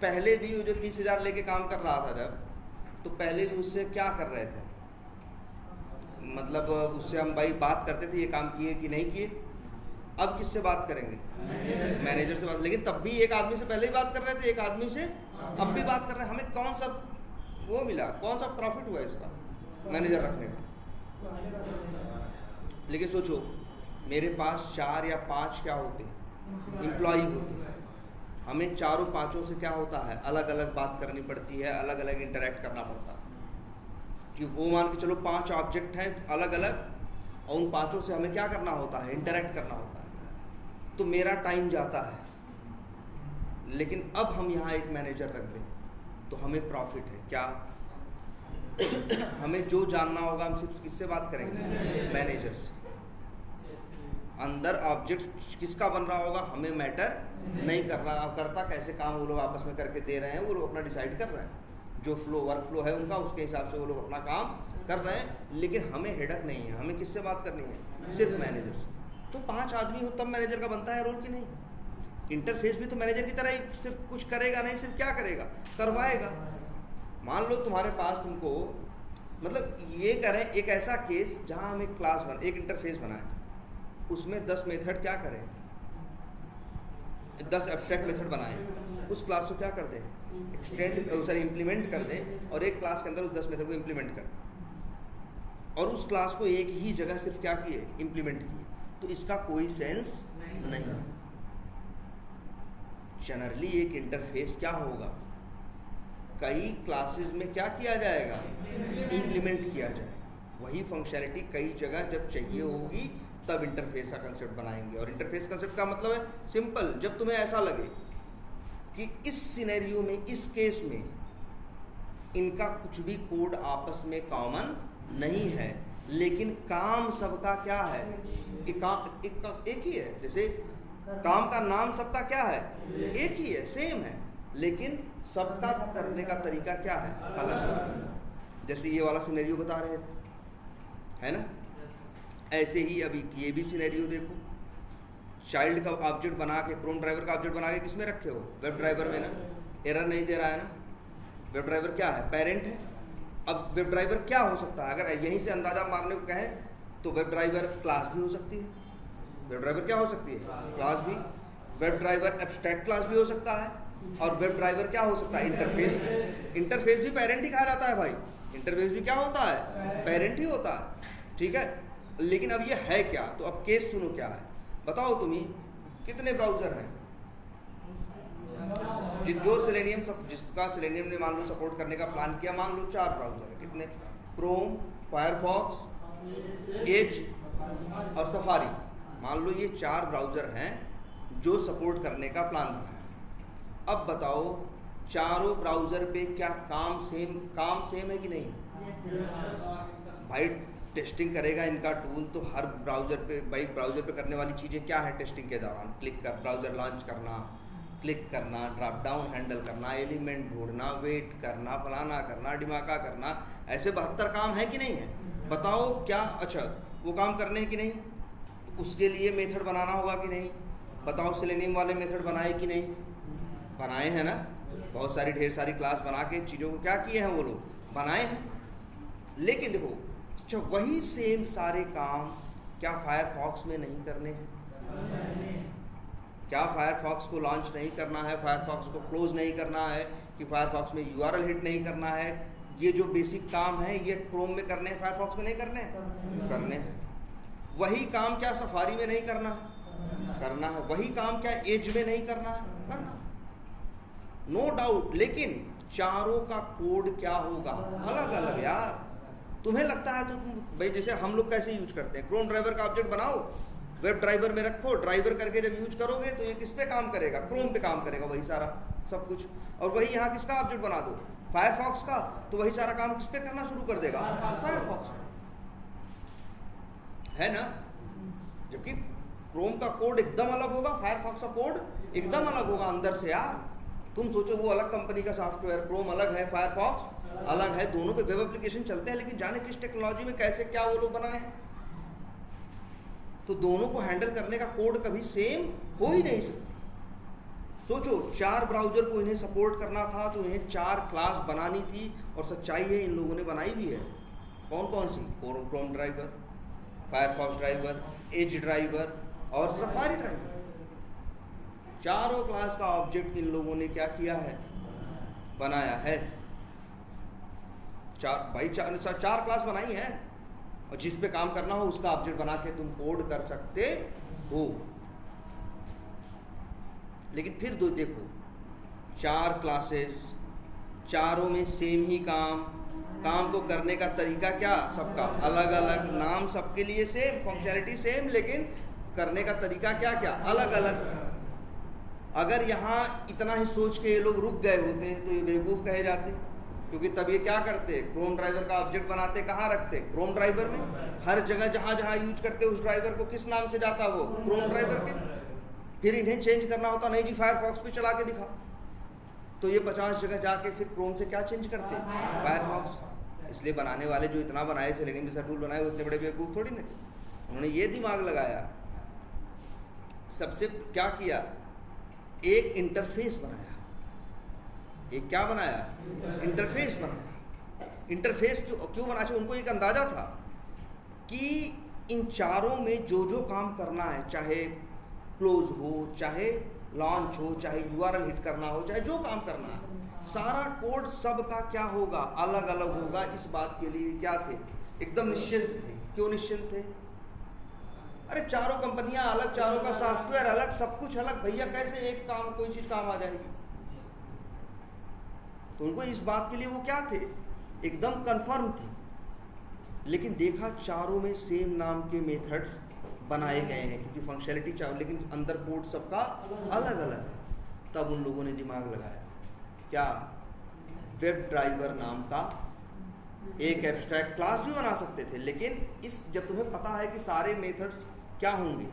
पहले भी वो जो 30,000 लेके काम कर रहा था जब, तो पहले भी उससे क्या कर रहे थे, मतलब उससे हम भाई बात करते थे ये काम किए कि नहीं किए। अब किससे बात करेंगे, मैनेजर से बात। लेकिन तब भी एक आदमी से पहले ही बात कर रहे थे, एक आदमी से अब भी बात कर रहे हैं। हमें कौन सा वो मिला, कौन सा प्रॉफिट हुआ इसका, मैनेजर रखने का। लेकिन सोचो मेरे पास 4 या 5 क्या होते, एम्प्लॉई होते, हमें 4-5 से क्या होता है, अलग अलग बात करनी पड़ती है, अलग अलग इंटरेक्ट करना पड़ता है। कि वो मान के चलो 5 ऑब्जेक्ट हैं अलग अलग, और उन 5 से हमें क्या करना होता है, इंटरेक्ट करना होता है। तो मेरा टाइम जाता है। लेकिन अब हम यहाँ एक मैनेजर रख दें तो हमें प्रॉफिट है क्या हमें जो जानना होगा हम सिर्फ किससे बात करेंगे, मैनेजर से। अंदर ऑब्जेक्ट किसका बन रहा होगा हमें मैटर नहीं कर रहा, करता कैसे काम वो लोग आपस में करके दे रहे हैं, वो लोग अपना डिसाइड कर रहे हैं, जो वर्क फ्लो है उनका उसके हिसाब से वो लोग अपना काम कर रहे हैं। लेकिन हमें हेडक नहीं है, हमें किससे बात करनी है, सिर्फ मैनेजर से। तो 5 आदमी हो तब मैनेजर का बनता है रोल कि नहीं। इंटरफेस भी तो मैनेजर की तरह ही सिर्फ कुछ करेगा नहीं, सिर्फ क्या करेगा, करवाएगा। मान लो तुम्हारे पास तुमको मतलब ये करें एक ऐसा केस जहाँ हम एक क्लास एक इंटरफेस बनाए, उसमें 10 मेथड क्या करें, 10 एब्स्ट्रैक्ट मेथड बनाए, उस क्लास को क्या कर दें, इम्प्लीमेंट कर दें और एक क्लास के अंदर उस 10 मेथड को इम्प्लीमेंट कर दें और उस क्लास को एक ही जगह सिर्फ क्या किए, इम्प्लीमेंट किए, तो इसका कोई सेंस नहीं। जनरली एक इंटरफेस क्या होगा, कई क्लासेस में क्या किया जाएगा, इम्प्लीमेंट किया जाएगा। वही फंक्शनैलिटी कई जगह जब चाहिए होगी तब इंटरफेस का कंसेप्ट बनाएंगे। और इंटरफेस कंसेप्ट का मतलब है सिंपल, जब तुम्हें ऐसा लगे कि इस सिनेरियो में, इस केस में इनका कुछ भी कोड आपस में कॉमन नहीं है, लेकिन काम सबका क्या है, एक ही है। जैसे काम का नाम सबका क्या है, एक ही है, सेम है, लेकिन सबका करने का तरीका क्या है, अलग अलग। जैसे ये वाला सिनेरियो बता रहे थे, है ना, ऐसे ही अभी ये भी सिनेरियो देखो। चाइल्ड का ऑब्जेक्ट बना के, क्रोम ड्राइवर का ऑब्जेक्ट बना के किसमें रखे हो, वेब ड्राइवर में ना, एरर नहीं दे रहा है ना। वेब ड्राइवर क्या है, पेरेंट है। अब वेब ड्राइवर क्या हो सकता है, अगर यहीं से अंदाजा मारने को कहें तो वेब ड्राइवर क्लास भी हो सकती है। वेब ड्राइवर क्या हो सकती है, क्लास भी। वेब ड्राइवर एब्स्ट्रैक्ट क्लास भी हो सकता है। और वेब ड्राइवर क्या हो सकता है, इंटरफेस। इंटरफेस भी पेरेंट ही कहा जाता है भाई, इंटरफेस भी क्या होता है, पेरेंट ही होता है, ठीक है। लेकिन अब ये है क्या, तो अब केस सुनो क्या है, बताओ तुम्ही कितने ब्राउजर हैं, जो सेलेनियम जिसका सेलेनियम ने मान लो सपोर्ट करने का प्लान किया, मान लो 4 ब्राउजर है। कितने, क्रोम, फायरफॉक्स, एज और सफारी। मान लो ये 4 ब्राउजर हैं जो सपोर्ट करने का प्लान बना है। अब बताओ चारों ब्राउजर पे क्या काम सेम है कि नहीं। भाई टेस्टिंग करेगा इनका टूल तो हर ब्राउजर पे, भाई ब्राउजर पे करने वाली चीज़ें क्या है टेस्टिंग के दौरान, ब्राउजर लॉन्च करना, क्लिक करना, ड्रॉप डाउन हैंडल करना, एलिमेंट ढूंढना, वेट करना, फलाना करना, डिमाका करना, ऐसे 72 काम है कि नहीं है। बताओ क्या, अच्छा वो काम करने हैं कि नहीं, उसके लिए मेथड बनाना होगा कि नहीं। बताओ सेलेनियम वाले मेथड बनाए कि नहीं, बनाए हैं ना, बहुत सारी ढेर सारी क्लास बना के चीज़ों को क्या किए हैं वो लोग, बनाए हैं। लेकिन देखो अच्छा वही सेम सारे काम क्या फायरफॉक्स में नहीं करने हैं, क्या फायरफॉक्स को लॉन्च नहीं करना है, फायरफॉक्स को क्लोज नहीं करना है, कि फायरफॉक्स में यूआरएल हिट नहीं करना है। ये जो बेसिक काम है ये क्रोम में करने हैं, फायरफॉक्स में नहीं करने हैं, करने हैं। वही काम क्या सफारी में नहीं करना है, करना है। वही काम क्या एज में नहीं करना है, करना, नो डाउट। लेकिन चारों का कोड क्या होगा, अलग अलग। यार तुम्हें लगता है तो तुम भाई, जैसे हम लोग कैसे यूज करते हैं, क्रोम ड्राइवर का ऑब्जेक्ट बनाओ, वेब ड्राइवर में रखो, ड्राइवर करके जब यूज करोगे तो ये किस पे काम करेगा, क्रोम पे काम करेगा, वही सारा सब कुछ। और वही यहाँ किसका ऑब्जेक्ट बना दो, फायरफॉक्स का, तो वही सारा काम किस पे करना शुरू कर देगा, फायरफॉक्स, है ना। जबकि क्रोम का कोड एकदम अलग होगा, फायरफॉक्स का कोड एकदम अलग होगा अंदर से। यार तुम सोचो वो अलग कंपनी का सॉफ्टवेयर, क्रोम अलग है, फायरफॉक्स अलग है, दोनों पे वेब एप्लीकेशन चलते हैं, लेकिन जाने किस टेक्नोलॉजी में कैसे क्या वो लोग बनाए हैं। तो दोनों को हैंडल करने का कोड कभी सेम हो ही नहीं सकता। सोचो 4 ब्राउजर को इन्हें सपोर्ट करना था तो इन्हें 4 क्लास बनानी थी, और सच्चाई है इन लोगों ने बनाई भी है। कौन कौन सी, Chrome driver, Firefox driver, Edge driver और सफारी ड्राइवर। चारों क्लास का ऑब्जेक्ट इन लोगों ने क्या किया है, बनाया है। चार क्लास बनाई है, और जिस पे काम करना हो उसका ऑब्जेक्ट बना के तुम कोड कर सकते हो। लेकिन फिर दो देखो, 4 क्लासेस, चारों में सेम ही काम को करने का तरीका क्या, सबका अलग अलग, नाम सबके लिए सेम, फंक्शनैलिटी सेम, लेकिन करने का तरीका क्या क्या अलग अलग। अगर यहाँ इतना ही सोच के ये लोग रुक गए होते तो ये बेवकूफ़ कहे जाते, क्योंकि तब ये क्या करते, क्रोम ड्राइवर का ऑब्जेक्ट बनाते, कहाँ रखते, क्रोम ड्राइवर में। हर जगह जहाँ जहाँ यूज करते उस ड्राइवर को किस नाम से जाता, वो क्रोम ड्राइवर के। फिर इन्हें चेंज करना होता, नहीं जी फायरफॉक्स पे चला के दिखा, तो ये 50 जगह जाके फिर क्रोम से क्या चेंज करते, फायरफॉक्स। इसलिए बनाने वाले जो इतना बनाए, सेलेनियम जैसा टूल बनाए, वो इतने बड़े बेवकूफ़ थोड़ी नहीं, उन्होंने ये दिमाग लगाया, सबसे क्या किया, एक इंटरफेस बनाया। एक क्या बनाया, इंटरफेस बनाया। इंटरफेस क्यों बना, उनको एक अंदाजा था कि इन चारों में जो जो काम करना है, चाहे क्लोज हो, चाहे लॉन्च हो, चाहे यूआरएल हिट करना हो, चाहे जो काम करना है, सारा कोड सबका क्या होगा, अलग अलग होगा। इस बात के लिए क्या थे, एकदम निश्चिंत थे। क्यों निश्चिंत थे? अरे चारों कंपनियां अलग, चारों का सॉफ्टवेयर अलग, सब कुछ अलग, भैया कैसे एक काम कोई चीज काम आ जाएगी? तो उनको इस बात के लिए वो क्या थे, एकदम कंफर्म थे। लेकिन देखा चारों में सेम नाम के मेथड्स बनाए गए हैं, क्योंकि फंक्शनैलिटी चारों, लेकिन अंदर कोड सबका अलग अलग है। तब उन लोगों ने दिमाग लगाया, क्या वेब ड्राइवर नाम का एक एब्स्ट्रैक्ट क्लास भी बना सकते थे। लेकिन इस जब तुम्हें पता है कि सारे मेथड्स क्या होंगे,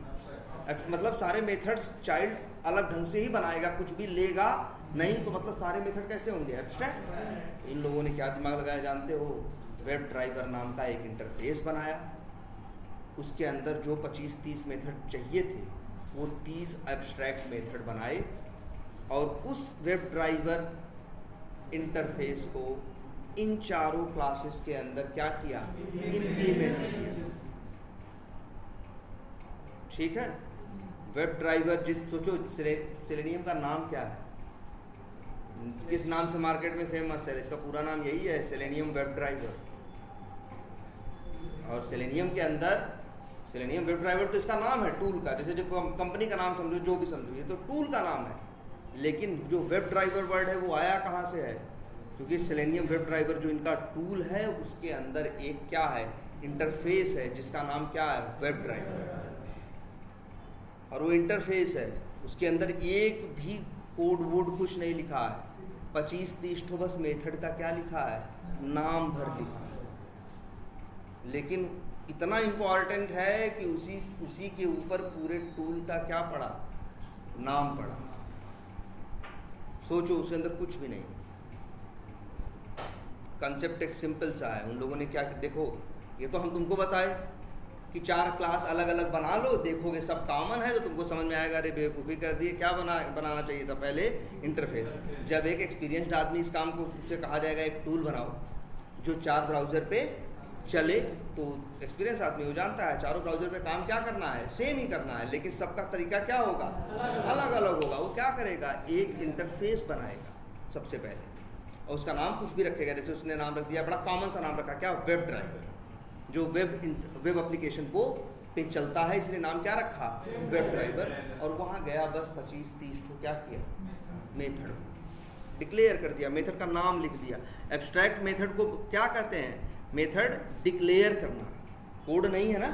मतलब सारे मेथड्स चाइल्ड अलग ढंग से ही बनाएगा, कुछ भी लेगा नहीं, तो मतलब सारे मेथड कैसे होंगे, एब्स्ट्रैक्ट। इन लोगों ने क्या दिमाग लगाया जानते हो, वेब ड्राइवर नाम का एक इंटरफेस बनाया। उसके अंदर जो 25-30 मेथड चाहिए थे वो 30 एब्स्ट्रैक्ट मेथड बनाए, और उस वेब ड्राइवर इंटरफेस को इन चारों क्लासेस के अंदर क्या किया, इम्प्लीमेंट किया। ठीक है, वेब ड्राइवर सोचो सेलेनियम का नाम क्या है, किस नाम से मार्केट में फेमस है, इसका पूरा नाम यही है, सेलेनियम वेब ड्राइवर। और सेलेनियम के अंदर, सेलेनियम वेब ड्राइवर तो इसका नाम है टूल का, जैसे जो कंपनी का नाम समझो, जो भी समझो, ये तो टूल का नाम है। लेकिन जो वेब ड्राइवर वर्ड है वो आया कहाँ से है, क्योंकि सेलेनियम वेब ड्राइवर जो इनका टूल है उसके अंदर एक क्या है, इंटरफेस है, जिसका नाम क्या है, वेब ड्राइवर। और वो इंटरफेस है, उसके अंदर एक भी कोड वोड कुछ नहीं लिखा है, 25-30 तो बस मेथड का क्या लिखा है, नाम भर लिखा है। लेकिन इतना इम्पॉर्टेंट है कि उसी के ऊपर पूरे टूल का क्या पड़ा, नाम पड़ा। सोचो उसके अंदर कुछ भी नहीं, कंसेप्ट एक सिंपल सा है। उन लोगों ने क्या, देखो ये तो हम तुमको बताए कि 4 क्लास अलग अलग बना लो, देखोगे सब कॉमन है तो तुमको समझ में आएगा, अरे बेवकूफ़ी कर दिए, क्या बनाना चाहिए था पहले, इंटरफेस। जब एक एक्सपीरियंस्ड आदमी इस काम को, उससे कहा जाएगा एक टूल बनाओ जो 4 ब्राउज़र पे चले, तो एक्सपीरियंस आदमी वो जानता है 4 ब्राउज़र पे काम क्या करना है, सेम ही करना है, लेकिन सबका तरीका क्या होगा, अलग अलग होगा। वो क्या करेगा, एक इंटरफेस बनाएगा सबसे पहले, और उसका नाम कुछ भी रखेगा। जैसे उसने नाम रख दिया, बड़ा कॉमन सा नाम रखा, क्या, वेब ड्राइवर, जो वेब एप्लीकेशन को पे चलता है, इसलिए नाम क्या रखा, वेब ड्राइवर। और वहाँ गया, बस 25-30 को क्या किया, मेथड डिक्लेयर कर दिया, मेथड का नाम लिख दिया। एब्स्ट्रैक्ट मेथड को क्या कहते हैं, मेथड डिक्लेयर करना, कोड नहीं है ना,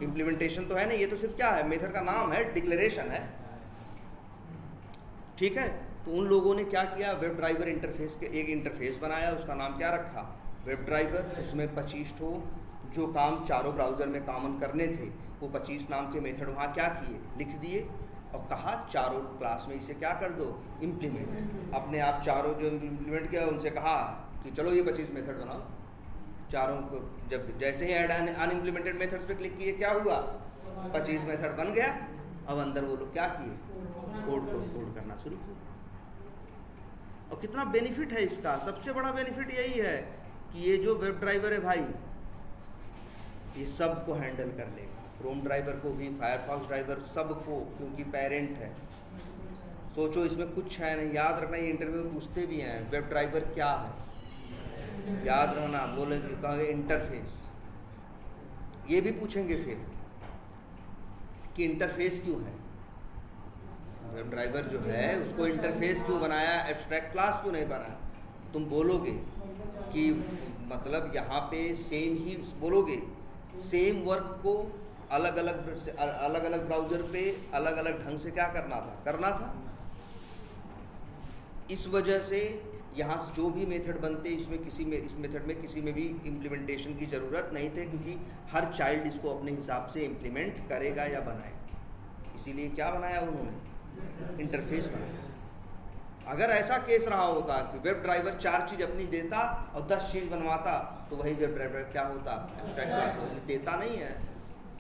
इम्प्लीमेंटेशन तो है नहीं, ये तो सिर्फ क्या है, मेथड का नाम है, डिक्लेरेशन है। ठीक है, तो उन लोगों ने क्या किया, वेब ड्राइवर इंटरफेस के एक इंटरफेस बनाया, उसका नाम क्या रखा, वेब ड्राइवर। उसमें 25 ठो जो काम चारों ब्राउज़र में कॉमन करने थे, वो 25 नाम के मेथड वहाँ क्या किए, लिख दिए, और कहा चारों क्लास में इसे क्या कर दो, इम्प्लीमेंट। अपने आप चारों जो इम्प्लीमेंट किया, उनसे कहा कि चलो ये 25 मेथड बनाओ। चारों को जब जैसे ही ऐड अनइम्प्लीमेंटेड मेथड्स पे क्लिक किए, क्या हुआ, 25 मेथड बन गया। अब अंदर वो लोग क्या किए, कोड करना शुरू किया। और कितना बेनिफिट है इसका, सबसे बड़ा बेनिफिट यही है कि ये जो वेब ड्राइवर है भाई, ये सब को हैंडल कर लेगा, क्रोम ड्राइवर को भी, फायरफॉक्स ड्राइवर सबको, क्योंकि पेरेंट है। सोचो इसमें कुछ है नहीं, याद रखना, ये इंटरव्यू में पूछते भी हैं, वेब ड्राइवर क्या है, याद रखना, बोलेंगे कहोगे इंटरफेस। ये भी पूछेंगे फिर कि इंटरफेस क्यों है, वेब ड्राइवर जो है उसको इंटरफेस क्यों बनाया, एब्स्ट्रैक्ट क्लास क्यों नहीं बनाया। तुम बोलोगे कि मतलब यहाँ पे सेम ही बोलोगे, सेम वर्क को अलग अलग ब्राउज़र पे अलग अलग ढंग से क्या करना था। इस वजह से यहाँ से जो भी मेथड बनते, इस मेथड में किसी में भी इम्प्लीमेंटेशन की ज़रूरत नहीं थी, क्योंकि हर चाइल्ड इसको अपने हिसाब से इम्प्लीमेंट करेगा या बनाएगा। इसीलिए क्या बनाया उन्होंने, इंटरफेस बनाया। अगर ऐसा केस रहा होता कि वेब ड्राइवर 4 चीज़ अपनी देता और 10 चीज़ बनवाता, तो वही वेब ड्राइवर क्या होता, एब्स्ट्रैक्ट क्लास। देता नहीं है,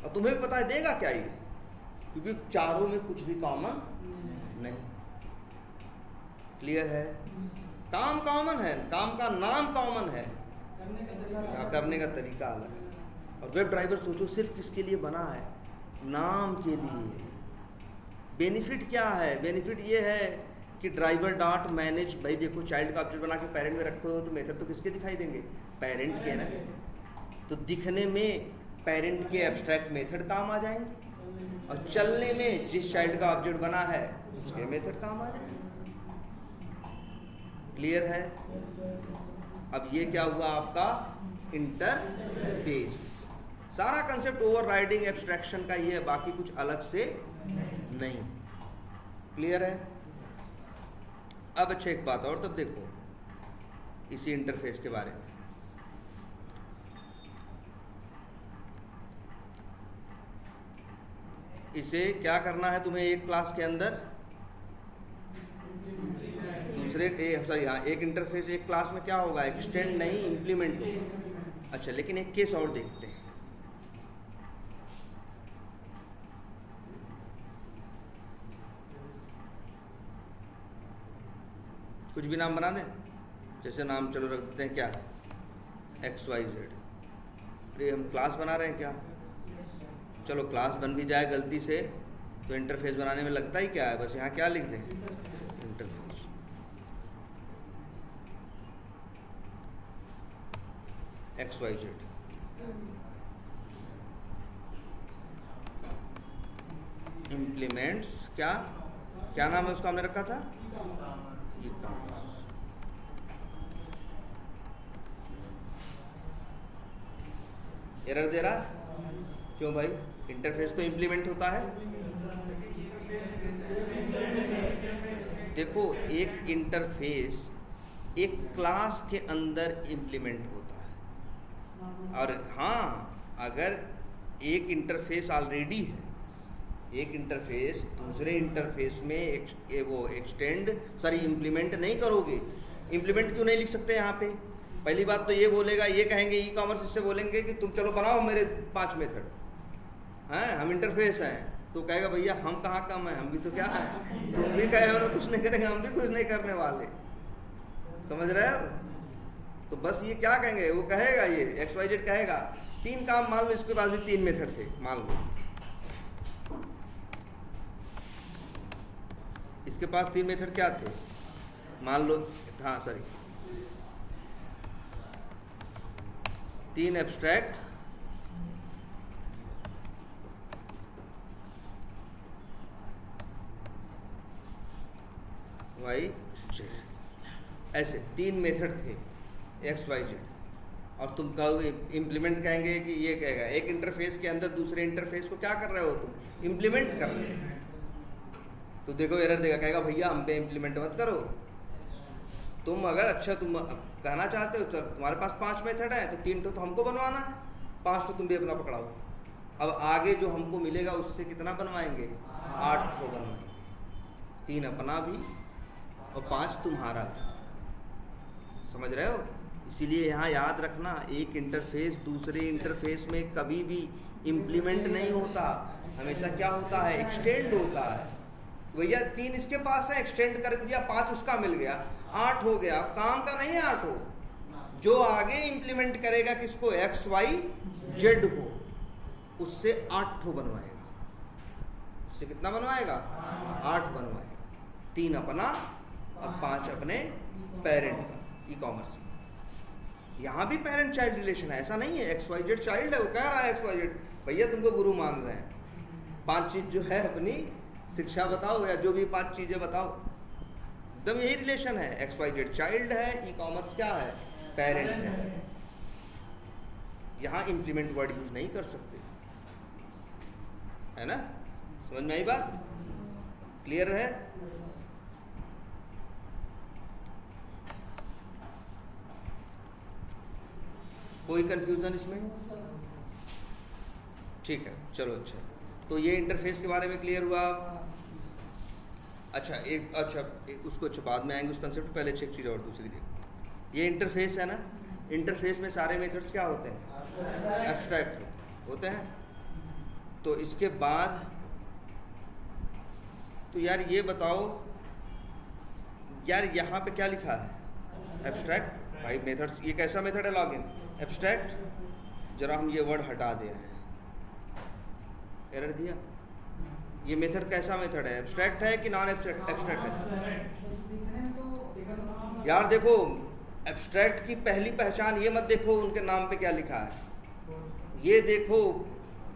और तुम्हें भी पता है देगा क्या ये, क्योंकि चारों में कुछ भी कॉमन नहीं। क्लियर है, काम कॉमन है, काम का नाम कॉमन है, करने का तरीका अलग है। और वेब ड्राइवर सोचो सिर्फ किसके लिए बना है, नाम के लिए। बेनिफिट क्या है, बेनिफिट ये है कि कि ड्राइवर डॉट मैनेज, भाई देखो चाइल्ड का ऑब्जेक्ट बना के पेरेंट में रखे हो तो मेथड तो किसके दिखाई देंगे, पेरेंट के ना। तो दिखने में पेरेंट के एब्स्ट्रैक्ट मेथड काम आ जाएंगे और चलने में जिस चाइल्ड का ऑब्जेक्ट बना है उसके मेथड काम आ जाएंगे। क्लियर है? अब ये क्या हुआ आपका इंटरफेस। सारा कंसेप्ट ओवरराइडिंग एब्स्ट्रैक्शन का ये है, बाकी कुछ अलग से नहीं। क्लियर है? अब अच्छा एक बात और, तब देखो इसी इंटरफेस के बारे में। इसे क्या करना है तुम्हें एक क्लास के अंदर, दूसरे एक इंटरफेस एक क्लास में क्या होगा, एक्सटेंड नहीं इंप्लीमेंट होगा। अच्छा, लेकिन एक केस और देखते हैं। कुछ भी नाम बना दें, जैसे नाम चलो रख देते हैं क्या, XYZ। अरे हम क्लास बना रहे हैं क्या, चलो क्लास बन भी जाए गलती से तो इंटरफेस बनाने में लगता ही क्या है, बस यहाँ क्या लिख दें, इंटरफेस। XYZ इम्प्लीमेंट्स क्या, क्या नाम है उसका हमने रखा था, एरर दे रहा, क्यों भाई, इंटरफेस तो इंप्लीमेंट होता है। देखो एक इंटरफेस एक क्लास के अंदर इंप्लीमेंट होता है, और हाँ अगर एक इंटरफेस ऑलरेडी है, एक इंटरफेस दूसरे इंटरफेस में वो इंप्लीमेंट नहीं करोगे। इंप्लीमेंट क्यों नहीं लिख सकते यहाँ पे? पहली बात तो ये बोलेगा, ये कहेंगे ई कॉमर्स इससे बोलेंगे कि तुम चलो बनाओ मेरे 5 मेथड हैं, हम इंटरफेस हैं। तो कहेगा भैया हम कहाँ कम है, हम भी तो क्या है, तुम भी कहे हो ना कुछ नहीं करेंगे, हम भी कुछ नहीं करने वाले। समझ रहे हो? तो बस ये क्या कहेंगे, वो कहेगा ये XYZ कहेगा 3 काम, मान लो इसके पास भी 3 मेथड थे, मान लो इसके पास 3 मेथड क्या थे, मान लो हाँ सॉरी 3 एब्स्ट्रैक्ट वाई जेड, ऐसे 3 मेथड थे XYZ। और तुम कहोगे इंप्लीमेंट, कहेंगे कि ये कहेगा एक इंटरफेस के अंदर दूसरे इंटरफेस को क्या कर रहे हो तुम, इंप्लीमेंट कर रहे हो। तो देखो एरर देगा, कहेगा भैया हम पे इंप्लीमेंट मत करो। तुम अगर अच्छा तुम कहना चाहते हो तो तुम्हारे पास 5 मेथड है तो 3 तो हमको बनवाना है, 5 तो तुम भी अपना पकड़ाओ। अब आगे जो हमको मिलेगा उससे कितना बनवाएंगे, 8 को बनवाएंगे, 3 अपना भी और 5 तुम्हारा भी। समझ रहे हो? इसीलिए यहाँ याद रखना, एक इंटरफेस दूसरे इंटरफेस में कभी भी इंप्लीमेंट नहीं होता, हमेशा क्या होता है, एक्सटेंड होता है। भैया 3 इसके पास है, एक्सटेंड कर दिया, 5 उसका मिल गया, 8 हो गया। काम का नहीं है 8 हो, जो आगे इंप्लीमेंट करेगा किसको, XYZ को, उससे 8 बनवाएगा। उससे कितना बनवाएगा, 8 बनवाएगा। 3 अपना और 5 अपने पेरेंट का, ई कॉमर्स। यहाँ भी पेरेंट चाइल्ड रिलेशन है, ऐसा नहीं है XYZ चाइल्ड है, वो कह रहा है XYZ भैया तुमको गुरु मान रहे हैं, 5 चीज जो है अपनी शिक्षा बताओ या जो भी 5 चीजें बताओ, एकदम यही रिलेशन है। XYZ चाइल्ड है, ई कॉमर्स क्या है, पेरेंट है। यहाँ इंप्लीमेंट वर्ड यूज नहीं कर सकते, है ना? समझ में आई बात? क्लियर है? कोई कंफ्यूजन इसमें? ठीक है, चलो अच्छा, तो ये इंटरफेस के बारे में क्लियर हुआ। अच्छा उसको अच्छा बाद में आएंगे उस कंसेप्ट, पहले एक चीज़ और दूसरी देखो। ये इंटरफेस है ना, इंटरफेस में सारे मेथड्स क्या होते हैं, एब्स्ट्रैक्ट होते हैं। तो इसके बाद तो यार ये बताओ यार, यहाँ पे क्या लिखा है, एब्स्ट्रैक्ट। भाई मेथड्स, ये कैसा मेथड है, लॉगिन एब्स्ट्रैक्ट। जरा हम ये वर्ड हटा दे रहे हैं, एरर दिया, ये मेथड कैसा मेथड है? एब्स्ट्रैक्ट है कि नॉन एब्स्ट्रैक्ट है? यार देखो, एब्स्ट्रैक्ट की पहली पहचान ये मत देखो उनके नाम पे क्या लिखा है, ये देखो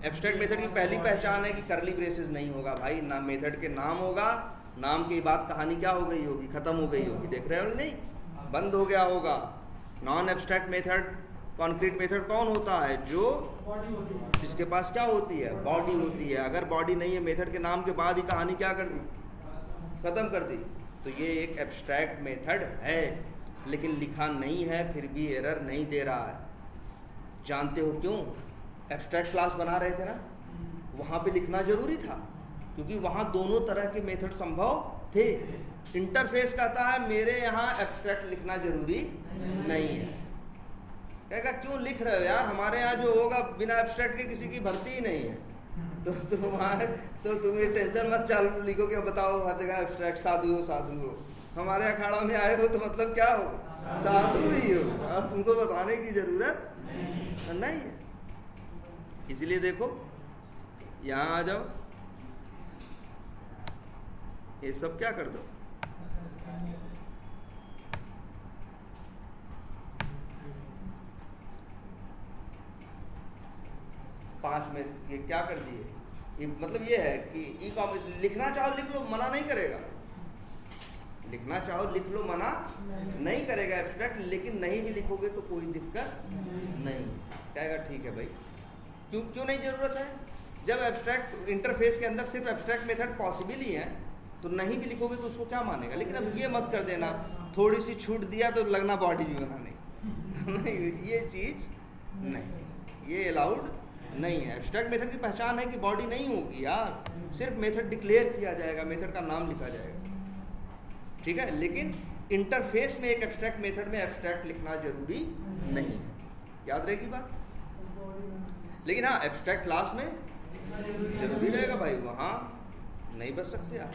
एब्स्ट्रैक्ट मेथड की पहली पहचान है कि करली ब्रेसेस नहीं होगा भाई, ना मेथड के नाम होगा, नाम की बात कहानी क्या हो गई होगी, खत्म हो गई होगी, देख रहे हो नहीं, बंद हो गया होगा। Non abstract method, concrete method कौन होता है? जो जिसके पास क्या होती है? बॉडी होती है। अगर बॉडी नहीं है, मेथड के नाम के बाद ही कहानी क्या कर दी? खत्म कर दी। तो ये एक एब्स्ट्रैक्ट मेथड है, लेकिन लिखा नहीं है, फिर भी एरर नहीं दे रहा है। जानते हो क्यों? एब्स्ट्रैक्ट क्लास बना रहे थे ना, वहाँ पे लिखना जरूरी था, क्योंकि वहाँ दोनों तरह के मेथड संभव थे। इंटरफेस कहता है मेरे यहाँ एब्स्ट्रैक्ट लिखना जरूरी नहीं है। कहेगा क्यों लिख रहे हो यार, हमारे यहाँ जो होगा बिना एब्स्ट्रैक्ट के किसी की भर्ती ही नहीं है, तो तुम ये टेंशन मत चाल लिखो कि बताओ हर जगह एब्स्ट्रैक्ट, साधु हो साधु हो। हमारे अखाड़ा में आए हो तो मतलब क्या हो? साधु ही हो। अब तुमको बताने की जरूरत नहीं है। इसलिए देखो, यहाँ आ जाओ, ये सब क्या कर दो, पांच में ये क्या कर दिए। ये मतलब ये है कि ई कॉमर्स लिखना चाहो लिख लो, मना नहीं करेगा, लिखना चाहो लिख लो, मना नहीं करेगा एब्स्ट्रैक्ट, लेकिन नहीं भी लिखोगे तो कोई दिक्कत नहीं। कहेगा ठीक है भाई, क्यों नहीं जरूरत है? जब एब्स्ट्रैक्ट इंटरफेस के अंदर सिर्फ एब्स्ट्रैक्ट मेथड पॉसिबल ही है, तो नहीं भी लिखोगे तो उसको क्या मानेगा। लेकिन अब ये मत कर देना, थोड़ी सी छूट दिया तो लगना बॉडी भी बनाने नहीं, ये चीज नहीं, ये अलाउड नहीं है। एब्स्ट्रैक्ट मेथड की पहचान है कि बॉडी नहीं होगी यार, सिर्फ मेथड डिक्लेयर किया जाएगा, मेथड का नाम लिखा जाएगा, ठीक है। लेकिन इंटरफेस में एक एब्स्ट्रैक्ट मेथड में एब्स्ट्रैक्ट लिखना जरूरी नहीं है, याद रहेगी बात। लेकिन हाँ, एब्स्ट्रैक्ट क्लास में जरूरी रहेगा भाई, वहाँ नहीं बच सकते आप।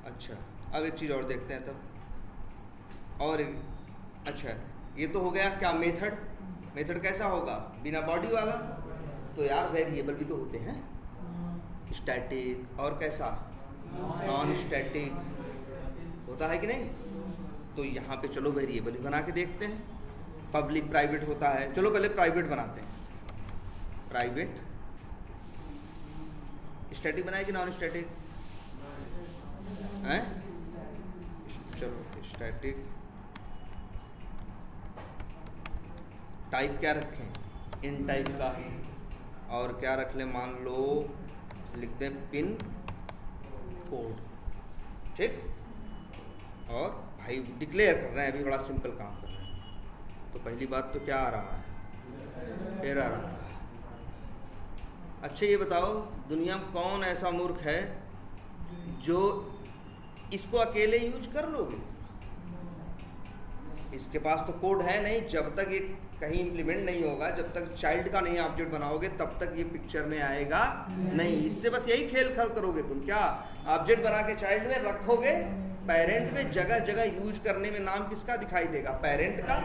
अच्छा, अब एक चीज़ और देखते हैं तब। और अच्छा, ये तो हो गया क्या मेथड। मेथड कैसा होगा? बिना बॉडी वाला। तो यार वेरिएबल भी तो होते हैं, स्टैटिक और कैसा नॉन स्टैटिक होता है कि नहीं। तो यहाँ पे चलो वेरिएबल भी बना के देखते हैं। पब्लिक प्राइवेट होता है, चलो पहले प्राइवेट बनाते हैं। प्राइवेट स्टैटिक बनाए कि नॉन स्टैटिक है? चलो स्टैटिक टाइप क्या रखें? इन टाइप का। और क्या रख लें? मान लो लिखते हैं पिन कोड, ठीक। और भाई डिक्लेयर कर रहे हैं, अभी बड़ा सिंपल काम कर रहे हैं। तो पहली बात तो क्या आ रहा है? एरर आ रहा है। अच्छा ये बताओ, दुनिया में कौन ऐसा मूर्ख है जो इसको अकेले यूज कर लोगे? इसके पास तो कोड है नहीं, जब तक ये कहीं इम्प्लीमेंट नहीं होगा, जब तक चाइल्ड का नहीं ऑब्जेक्ट बनाओगे तब तक ये पिक्चर में आएगा नहीं। इससे बस यही खेल करोगे तुम, क्या ऑब्जेक्ट बना के चाइल्ड में रखोगे, पेरेंट में जगह जगह यूज करने में नाम किसका दिखाई देगा? पेरेंट का,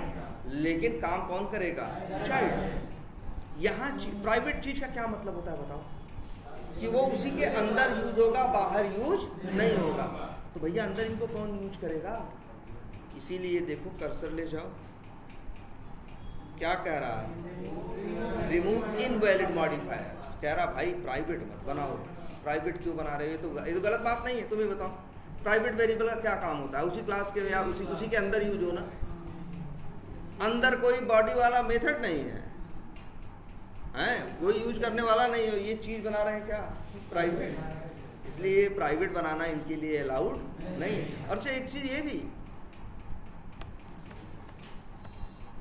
लेकिन काम कौन करेगा? चाइल्ड। यहाँ प्राइवेट चीज का क्या मतलब होता है बताओ? कि वो उसी के अंदर यूज होगा, बाहर यूज नहीं होगा। तो भैया अंदर इनको कौन यूज करेगा? इसीलिए देखो कर्सर ले जाओ, क्या कह रहा है? Remove invalid modifiers. कह रहा भाई प्राइवेट मत बनाओ। प्राइवेट क्यों बना रहे हो? ये तो गलत बात नहीं है, तुम्हें बताओ। प्राइवेट वेरिएबल का क्या काम होता है? उसी क्लास के या उसी के अंदर यूज होना। अंदर कोई बॉडी वाला मेथड नहीं है, कोई यूज करने वाला नहीं है, ये चीज बना रहे हैं क्या? प्राइवेट। इसलिए प्राइवेट बनाना इनके लिए अलाउड नहीं है। और एक चीज ये भी,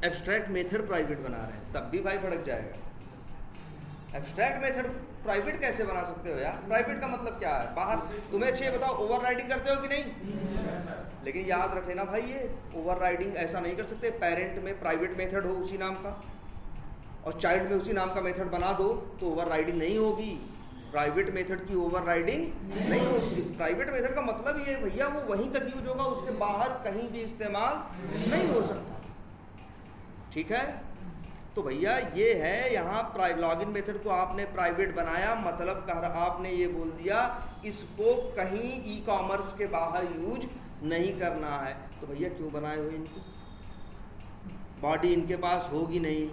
एब्स्ट्रैक्ट मेथड प्राइवेट बना रहे हैं, तब भी भाई भड़क जाएगा। एब्स्ट्रैक्ट मेथड प्राइवेट कैसे बना सकते हो यार? प्राइवेट का मतलब क्या है? बाहर तुम्हें अच्छे बताओ, ओवरराइडिंग करते हो कि नहीं? लेकिन याद रख लेना भाई, ये ओवरराइडिंग ऐसा नहीं कर सकते। पेरेंट में प्राइवेट मेथड हो उसी नाम का, और चाइल्ड में उसी नाम का मेथड बना दो, तो ओवरराइडिंग नहीं होगी। प्राइवेट मेथड की ओवरराइडिंग नहीं होगी। प्राइवेट मेथड का मतलब ये भैया वो वहीं तक यूज होगा, उसके बाहर कहीं भी इस्तेमाल नहीं हो सकता, ठीक है। तो भैया ये है, यहाँ लॉगिन मेथड को आपने प्राइवेट बनाया, मतलब आपने ये बोल दिया इसको कहीं ई कॉमर्स के बाहर यूज नहीं करना है। तो भैया क्यों बनाए हो इनको? बॉडी इनके पास होगी नहीं,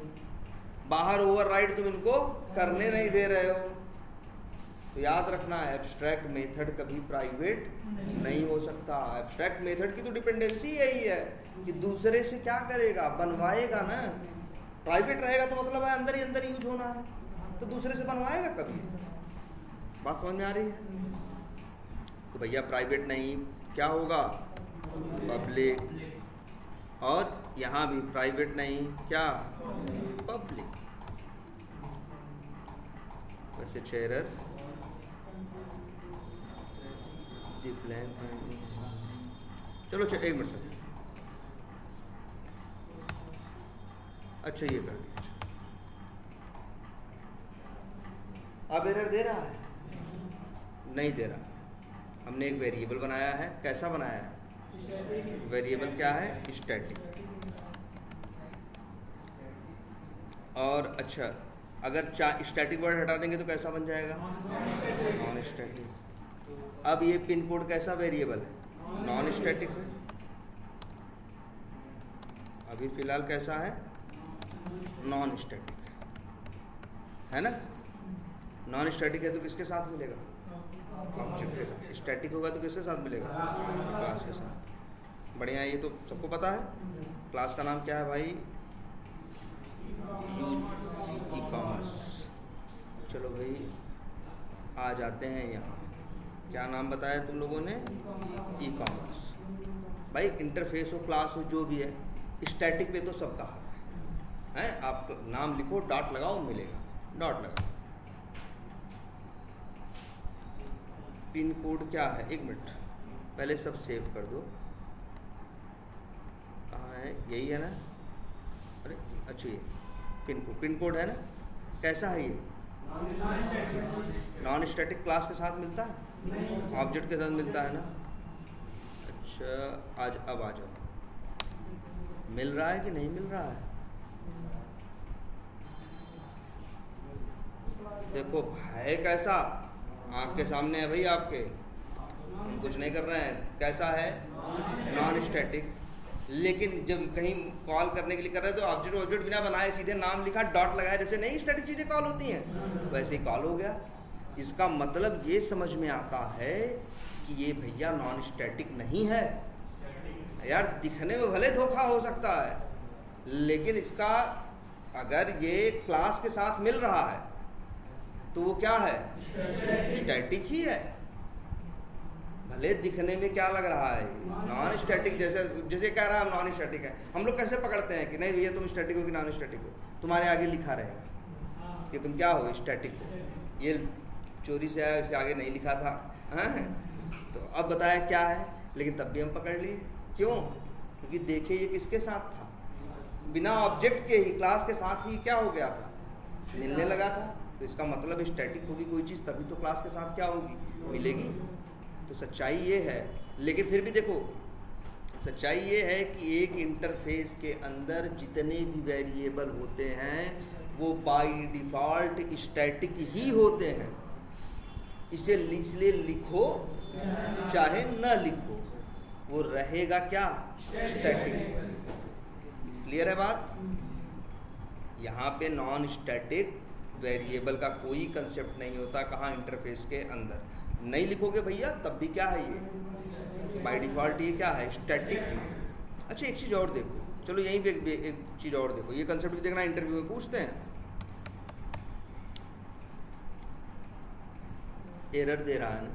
बाहर ओवरराइड तुम इनको करने नहीं दे रहे हो। तो याद रखना, एब्स्ट्रैक्ट मेथड कभी प्राइवेट नहीं हो सकता। एब्स्ट्रैक्ट मेथड की तो डिपेंडेंसी यही है कि दूसरे से क्या करेगा, बनवाएगा ना। प्राइवेट रहेगा तो मतलब है अंदर ही अंदर यूज होना है, तो दूसरे से बनवाएगा कभी? बात समझ में आ रही है? तो भैया प्राइवेट नहीं, क्या होगा? पब्लिक। और यहाँ भी प्राइवेट नहीं, क्या? पब्लिक। वैसे चेयर चलो एक मिनट सर, अच्छा ये कर दिया। अब एरर दे रहा है? नहीं दे रहा। हमने एक वेरिएबल बनाया है, कैसा बनाया है? वेरिएबल क्या है? स्टैटिक। और अच्छा, अगर स्टैटिक वर्ड हटा देंगे तो कैसा बन जाएगा? Non static. अब ये पिन कोड कैसा वेरिएबल है? नॉन स्टैटिक है। अभी फिलहाल कैसा है? नॉन स्टैटिक है ना। नॉन स्टैटिक है तो किसके साथ मिलेगा? ऑब्जेक्ट के साथ। स्टैटिक होगा तो किसके साथ मिलेगा? क्लास के साथ। बढ़िया, ये तो सबको पता है। क्लास का नाम क्या है भाई? E commerce. चलो भाई आ जाते हैं यहाँ। क्या नाम बताया तुम लोगों ने? E commerce. भाई इंटरफेस हो, क्लास हो, जो भी है, स्टैटिक पे तो सबका हक है। आप नाम लिखो, डॉट लगाओ, मिलेगा। डॉट लगाओ। पिन कोड क्या है? एक मिनट, पहले सब सेव कर दो। कहाँ है? यही है ना? अरे अच्छा, ये पिन कोड है ना? कैसा है ये? Non static. क्लास के साथ मिलता है? ऑब्जेक्ट के साथ मिलता है ना। अच्छा, आज अब आ जाओ। मिल रहा है कि नहीं मिल रहा है? देखो है कैसा, आपके सामने है भाई, आपके। हम कुछ नहीं कर रहे हैं। कैसा है? Non static. लेकिन जब कहीं कॉल करने के लिए कर रहे हैं तो ऑब्जेक्ट बिना बनाए सीधे नाम लिखा, डॉट लगाया, जैसे नहीं स्टैटिक चीज़ें कॉल होती हैं वैसे ही कॉल हो गया। इसका मतलब ये समझ में आता है कि ये भैया नॉन स्टैटिक नहीं है। यार दिखने में भले धोखा हो सकता है, लेकिन इसका अगर ये क्लास के साथ मिल रहा है तो वो क्या है? स्टैटिक ही है। भले दिखने में क्या लग रहा है, नॉन स्टैटिक। जैसे कह रहा है नॉन स्टैटिक है, हम लोग कैसे पकड़ते हैं कि नहीं भैया तुम स्टैटिक हो कि नॉन स्टैटिक हो? तुम्हारे आगे लिखा रहेगा कि तुम क्या हो, स्टैटिक हो। ये चोरी से आया, इसके आगे नहीं लिखा था, हैं? तो अब बताया क्या है, लेकिन तब भी हम पकड़ लिए। क्यों? क्योंकि देखिए ये किसके साथ था? बिना ऑब्जेक्ट के ही, क्लास के साथ ही क्या हो गया था? मिलने लगा था। तो इसका मतलब स्टैटिक होगी कोई चीज़ तभी तो क्लास के साथ क्या होगी? मिलेगी। तो सच्चाई ये है। लेकिन फिर भी देखो, सच्चाई ये है कि एक इंटरफेस के अंदर जितने भी वेरिएबल होते हैं वो बाय डिफ़ॉल्ट स्टैटिक ही होते हैं। इसे इसलिए लिखो चाहे न लिखो, वो रहेगा क्या? स्टैटिक। क्लियर है बात? यहाँ पे नॉन स्टैटिक वेरिएबल का कोई कंसेप्ट नहीं होता। कहाँ? इंटरफेस के अंदर। नहीं लिखोगे भैया तब भी क्या है, ये बाय डिफ़ॉल्ट ये क्या है? स्टैटिक ही। अच्छा एक चीज़ और देखो, चलो यहीं पे एक चीज़ और देखो, ये कंसेप्ट भी देखना, इंटरव्यू में पूछते हैं। एरर दे रहा है ना,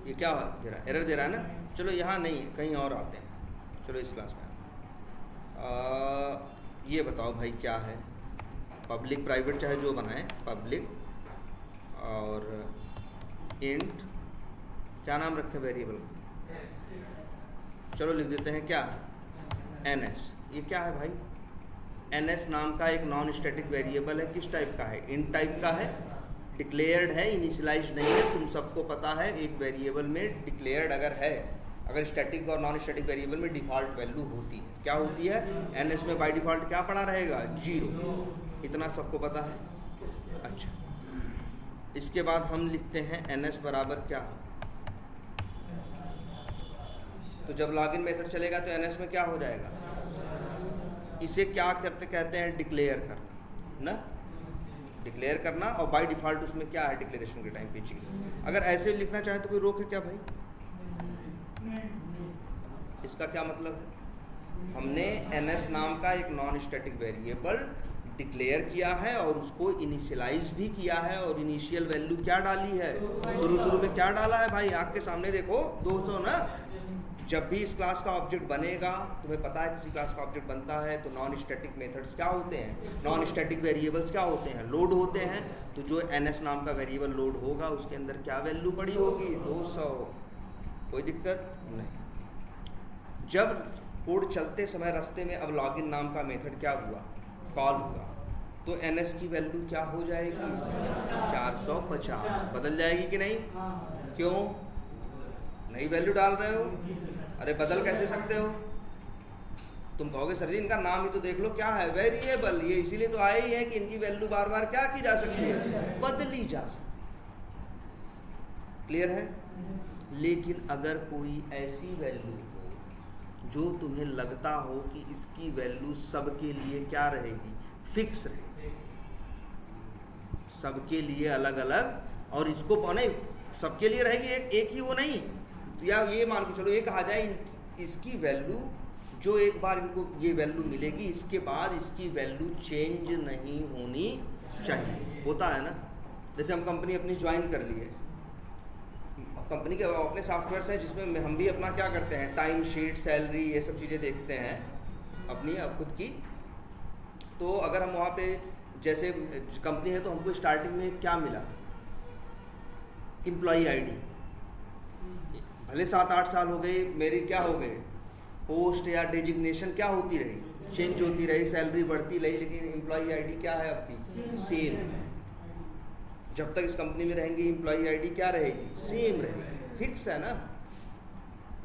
ये क्या दे रहा है? एरर दे रहा है ना। चलो यहाँ नहीं है, कहीं और आते हैं। चलो इस क्लास में ये बताओ भाई क्या है? पब्लिक प्राइवेट चाहे जो बनाए, पब्लिक और इंट, क्या नाम रखें वेरिएबल? चलो लिख देते हैं क्या? ns। ये क्या है भाई? ns नाम का एक नॉन स्टैटिक वेरिएबल है। किस टाइप का है? इंट टाइप का है। डिक्लेयर्ड है, इनिशियलाइज नहीं है। तुम सबको पता है एक वेरिएबल में डिक्लेयर्ड अगर है, अगर स्टैटिक और नॉन स्टैटिक वेरिएबल में डिफ़ॉल्ट वैल्यू होती है, क्या होती है? एनएस में बाय डिफ़ॉल्ट क्या पड़ा रहेगा? 0। इतना सबको पता है? अच्छा, इसके बाद हम लिखते हैं एनएस बराबर क्या? तो जब लॉगिन मेथड चलेगा तो एनएस में क्या हो जाएगा? इसे क्या कहते हैं? डिक्लेयर करना ना, डिक्लेयर करना। और बाय डिफ़ॉल्ट उसमें क्या है? डिक्लेरेशन के टाइम पे 0। अगर ऐसे लिखना चाहे तो कोई रोक है क्या भाई? इसका क्या मतलब है? हमने एनएस नाम का एक नॉन स्टैटिक वेरिएबल डिक्लेयर किया है और उसको इनिशियलाइज भी किया है, और इनिशियल वैल्यू क्या डाली है? शुरू में क्या डाला है भाई? आँख के सामने देखो, 200 ना। जब भी इस क्लास का ऑब्जेक्ट बनेगा, तुम्हें पता है किसी क्लास का ऑब्जेक्ट बनता है तो नॉन स्टैटिक मेथड्स क्या होते हैं? नॉन स्टैटिक वेरिएबल्स क्या होते हैं? लोड होते हैं। तो जो एनएस नाम का वेरिएबल लोड होगा उसके अंदर क्या वैल्यू पड़ी होगी? 200। कोई दिक्कत नहीं। जब कोड चलते समय रास्ते में अब लॉगिन नाम का मेथड क्या हुआ? कॉल हुआ, तो एनएस की वैल्यू क्या हो जाएगी? 450 बदल जाएगी कि नहीं? क्यों? नई वैल्यू डाल रहे हो? अरे बदल कैसे सकते हो? तुम कहोगे सर जी इनका नाम ही तो देख लो, क्या है? वेरिएबल। ये इसीलिए तो आए ही है कि इनकी वैल्यू बार बार क्या की जा सकती है? बदली जा सकती है। क्लियर है? लेकिन अगर कोई ऐसी वैल्यू हो जो तुम्हें लगता हो कि इसकी वैल्यू सबके लिए क्या रहेगी? फिक्स रहेगी, सबके लिए अलग अलग, और इसको नहीं सबके लिए रहेगी, एक ही वो नहीं। तो या ये मान के चलो, ये कहा जाए इसकी वैल्यू जो एक बार इनको ये वैल्यू मिलेगी, इसके बाद इसकी वैल्यू चेंज नहीं होनी चाहिए। होता है ना, जैसे हम कंपनी अपनी ज्वाइन कर लिए, कंपनी के अपने सॉफ्टवेयर्स हैं जिसमें हम भी अपना क्या करते हैं? टाइम शीट, सैलरी, ये सब चीज़ें देखते हैं अपनी खुद की। तो अगर हम वहाँ पे जैसे कंपनी है तो हमको स्टार्टिंग में क्या मिला? Employee ID. भले 7-8 साल हो गए, मेरी क्या हो गए? पोस्ट या डेजिग्नेशन क्या होती रही? चेंज होती रही, सैलरी बढ़ती रही, लेकिन एम्प्लॉई आईडी क्या है? अपनी सेम। जब तक इस कंपनी में रहेंगे एम्प्लॉई आईडी क्या रहेगी? सेम रहेगी, फिक्स है ना।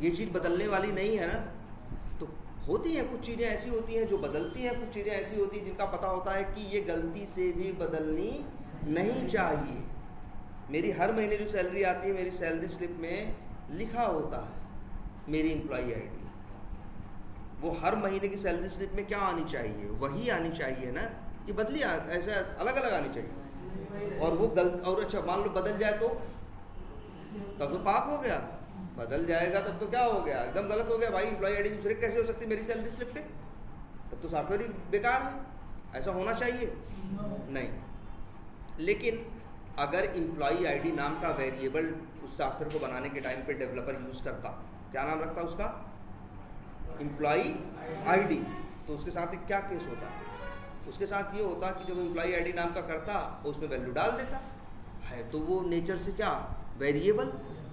ये चीज़ बदलने वाली नहीं है ना। तो होती हैं कुछ चीज़ें ऐसी होती हैं जो बदलती हैं, कुछ चीज़ें ऐसी होती हैं जिनका पता होता है कि ये गलती से भी बदलनी नहीं चाहिए। मेरी हर महीने जो सैलरी आती है, मेरी सैलरी स्लिप में लिखा होता है मेरी एम्प्लॉई आईडी। वो हर महीने की सैलरी स्लिप में क्या आनी चाहिए? वही आनी चाहिए ना। ये बदली ऐसा अलग अलग आनी चाहिए। और वो गलत, और अच्छा मान लो बदल जाए तो तब तो पाप हो गया। बदल जाएगा तब तो क्या हो गया? एकदम गलत हो गया भाई। एम्प्लॉई आईडी दूसरे कैसे हो सकती मेरी सैलरी स्लिप पे? तब तो सॉफ्टवेयर ही बेकार है। ऐसा होना चाहिए नहीं। लेकिन अगर एम्प्लॉई आईडी नाम का वेरिएबल उस सॉफ्टवेयर को बनाने के टाइम पे डेवलपर यूज़ करता, क्या नाम रखता उसका? Employee ID. तो उसके साथ एक क्या केस होता? उसके साथ ये होता कि जब एम्प्लॉई आईडी नाम का करता उसमें वैल्यू डाल देता है, तो वो नेचर से क्या? वेरिएबल।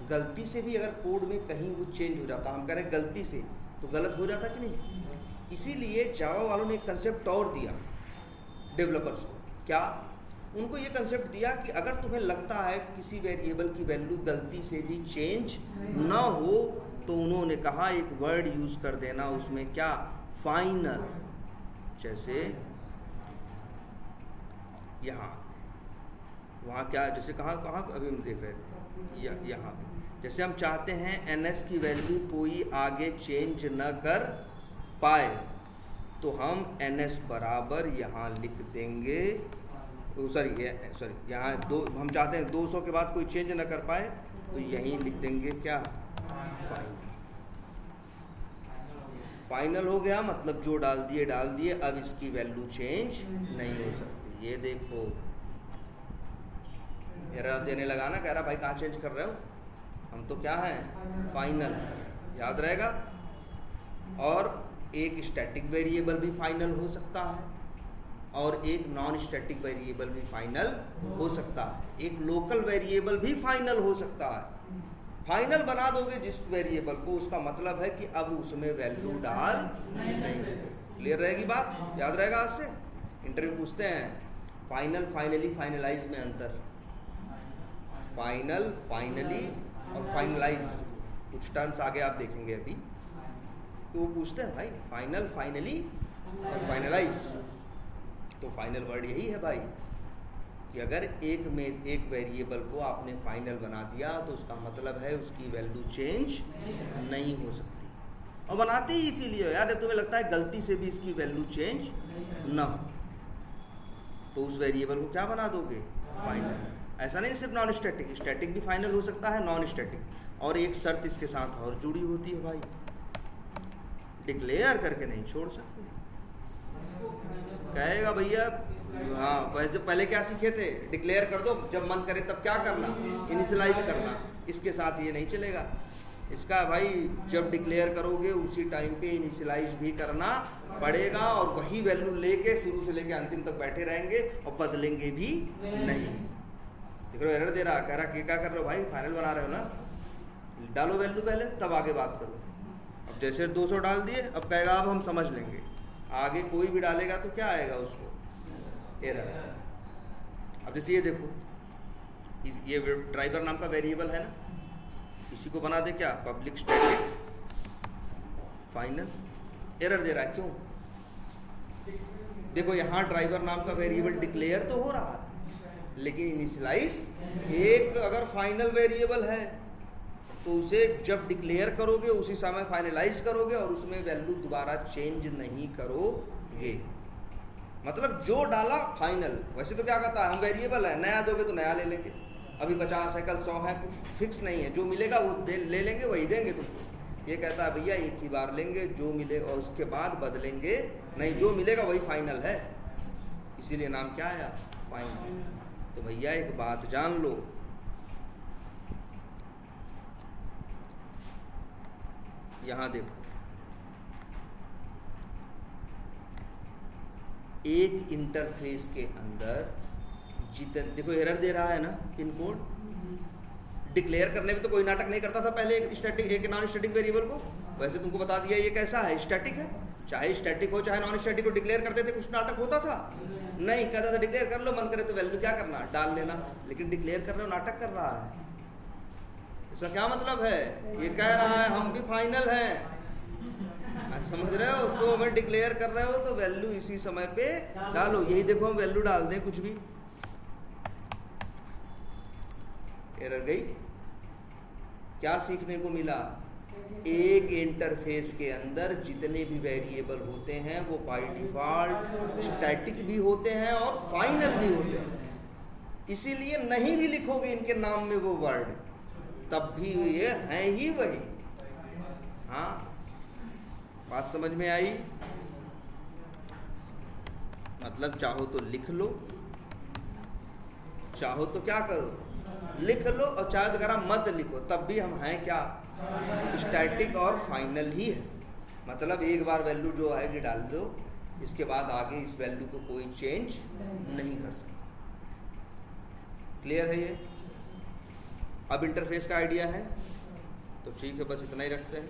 गलती से भी अगर कोड में कहीं वो चेंज हो जाता, हम कह रहे हैं गलती से, तो गलत हो जाता कि नहीं? इसीलिए जावा वालों ने एक कंसेप्ट और दिया डेवलपर्स को। क्या? उनको ये कंसेप्ट दिया कि अगर तुम्हें लगता है किसी वेरिएबल की वैल्यू गलती से भी चेंज ना हो, तो उन्होंने कहा एक वर्ड यूज़ कर देना उसमें, क्या? फाइनल। जैसे यहाँ वहाँ क्या, जैसे कहाँ अभी हम देख रहे थे यहाँ पे, जैसे हम चाहते हैं एनएस की वैल्यू कोई आगे चेंज न कर पाए, तो हम एनएस बराबर यहाँ लिख देंगे, सॉरी यहाँ हम चाहते हैं 200 के बाद कोई चेंज न कर पाए, तो यहीं लिख देंगे क्या? फाइनल हो गया, मतलब जो डाल दिए, अब इसकी वैल्यू चेंज नहीं हो सकती। ये देखो एरर देने लगा ना, कह रहा भाई कहाँ चेंज कर रहे हो? हम तो क्या है? फाइनल। याद रहेगा। और एक स्टैटिक वेरिएबल भी फाइनल हो सकता है और एक नॉन स्टैटिक वेरिएबल भी फाइनल हो सकता है। एक लोकल वेरिएबल भी फाइनल हो सकता है। फाइनल बना दोगे जिस वेरिएबल को, उसका मतलब है कि अब उसमें वैल्यू डाल नहीं सकते। क्लियर रहेगी बात? याद रहेगा आज से। इंटरव्यू पूछते हैं फाइनल, फाइनली, फाइनलाइज में अंतर। फाइनल, फाइनली और फाइनलाइज कुछ टर्म्स आगे आप देखेंगे अभी, तो वो पूछते हैं भाई फाइनल, फाइनली और फाइनलाइज। तो फाइनल वर्ड यही है भाई कि अगर एक वेरिएबल को आपने फाइनल बना दिया तो उसका मतलब है उसकी वैल्यू चेंज नहीं हो सकती। और बनाते ही इसीलिए यार, तुम्हें लगता है गलती से भी इसकी वैल्यू चेंज ना हो तो उस वेरिएबल को क्या बना दोगे, फाइनल। ऐसा नहीं सिर्फ नॉन स्टैटिक, स्टैटिक भी फाइनल हो सकता है, नॉन स्टैटिक। और एक शर्त इसके साथ और जुड़ी होती है भाई, डिक्लेयर करके नहीं छोड़ सकते। कहेगा भैया हाँ वैसे पहले क्या सीखे थे, डिक्लेयर कर दो, जब मन करे तब क्या करना, इनिशियलाइज करना। इसके साथ ये नहीं चलेगा। इसका भाई जब डिक्लेयर करोगे उसी टाइम पे इनिशियलाइज भी करना पड़ेगा, और वही वैल्यू लेके शुरू से लेके अंतिम तक बैठे रहेंगे और बदलेंगे भी नहीं। देख रहे हो एरर दे रहा, कह रहा क्या कर रहे हो भाई, फाइनल बना रहे हो ना, डालो वैल्यू पहले तब आगे बात करो। अब जैसे 200 डाल दिए, अब कहेगा अब हम समझ लेंगे, आगे कोई भी डालेगा तो क्या आएगा उसको, एरर। अब जैसे ये देखो, ये ड्राइवर नाम का वेरिएबल है ना, इसी को बना दे क्या, पब्लिक स्टैटिक फाइनल, एरर दे रहा है। क्यों, देखो यहाँ ड्राइवर नाम का वेरिएबल डिक्लेयर तो हो रहा है, लेकिन इनिशियलाइज एक अगर फाइनल वेरिएबल है तो उसे जब डिक्लेयर करोगे उसी समय फाइनलाइज करोगे और उसमें वैल्यू दोबारा चेंज नहीं करोगे। मतलब जो डाला फाइनल। वैसे तो क्या कहता है, हम वेरिएबल है, नया दोगे तो नया ले लेंगे, अभी 50 है कल 100 है, कुछ फिक्स नहीं है, जो मिलेगा वो ले लेंगे, वही देंगे तुमको। ये कहता है भैया एक ही बार लेंगे, जो मिले और उसके बाद बदलेंगे नहीं, जो मिलेगा वही फाइनल है, इसीलिए नाम क्या आया, फाइनल। तो भैया एक बात जान लो, यहां देखो एक इंटरफेस के अंदर जितने, देखो एरर दे रहा है ना इनकोड, डिक्लेयर करने में तो कोई नाटक नहीं करता था पहले एक स्टैटिक एक नॉन स्टैटिक वेरिएबल को। वैसे तुमको बता दिया ये कैसा है, स्टैटिक है, चाहे स्टैटिक हो चाहे नॉन स्टैटिक हो, डिक्लेयर करते थे, कुछ नाटक होता था नहीं, कहता था डिक्लेयर कर लो, मन करे तो वैल्यू क्या करना डाल लेना, लेकिन डिक्लेयर कर रहे हो नाटक कर रहा है। इसका क्या मतलब है, ये कह रहा है हम भी फाइनल हैं, समझ रहे हो, तो हमें डिक्लेयर कर रहे हो तो वैल्यू इसी समय पे डालो। यही देखो हम वैल्यू डाल दें कुछ भी, एरर गई। क्या सीखने को मिला, एक इंटरफेस के अंदर जितने भी वेरिएबल होते हैं वो बाय डिफॉल्ट स्टैटिक भी होते हैं और फाइनल भी होते हैं, इसीलिए नहीं भी लिखोगे इनके नाम में वो वर्ड तब भी ये है ही वही। हाँ बात समझ में आई, मतलब चाहो तो लिख लो, चाहो तो क्या करो लिख लो, और चाहे तो मत लिखो तब भी हम हैं क्या, स्टैटिक और फाइनल ही है। मतलब एक बार वैल्यू जो आएगी डाल दो, इसके बाद आगे इस वैल्यू को कोई चेंज नहीं कर सकता। क्लियर है ये। अब इंटरफेस का आइडिया है तो ठीक है, बस इतना ही रखते हैं।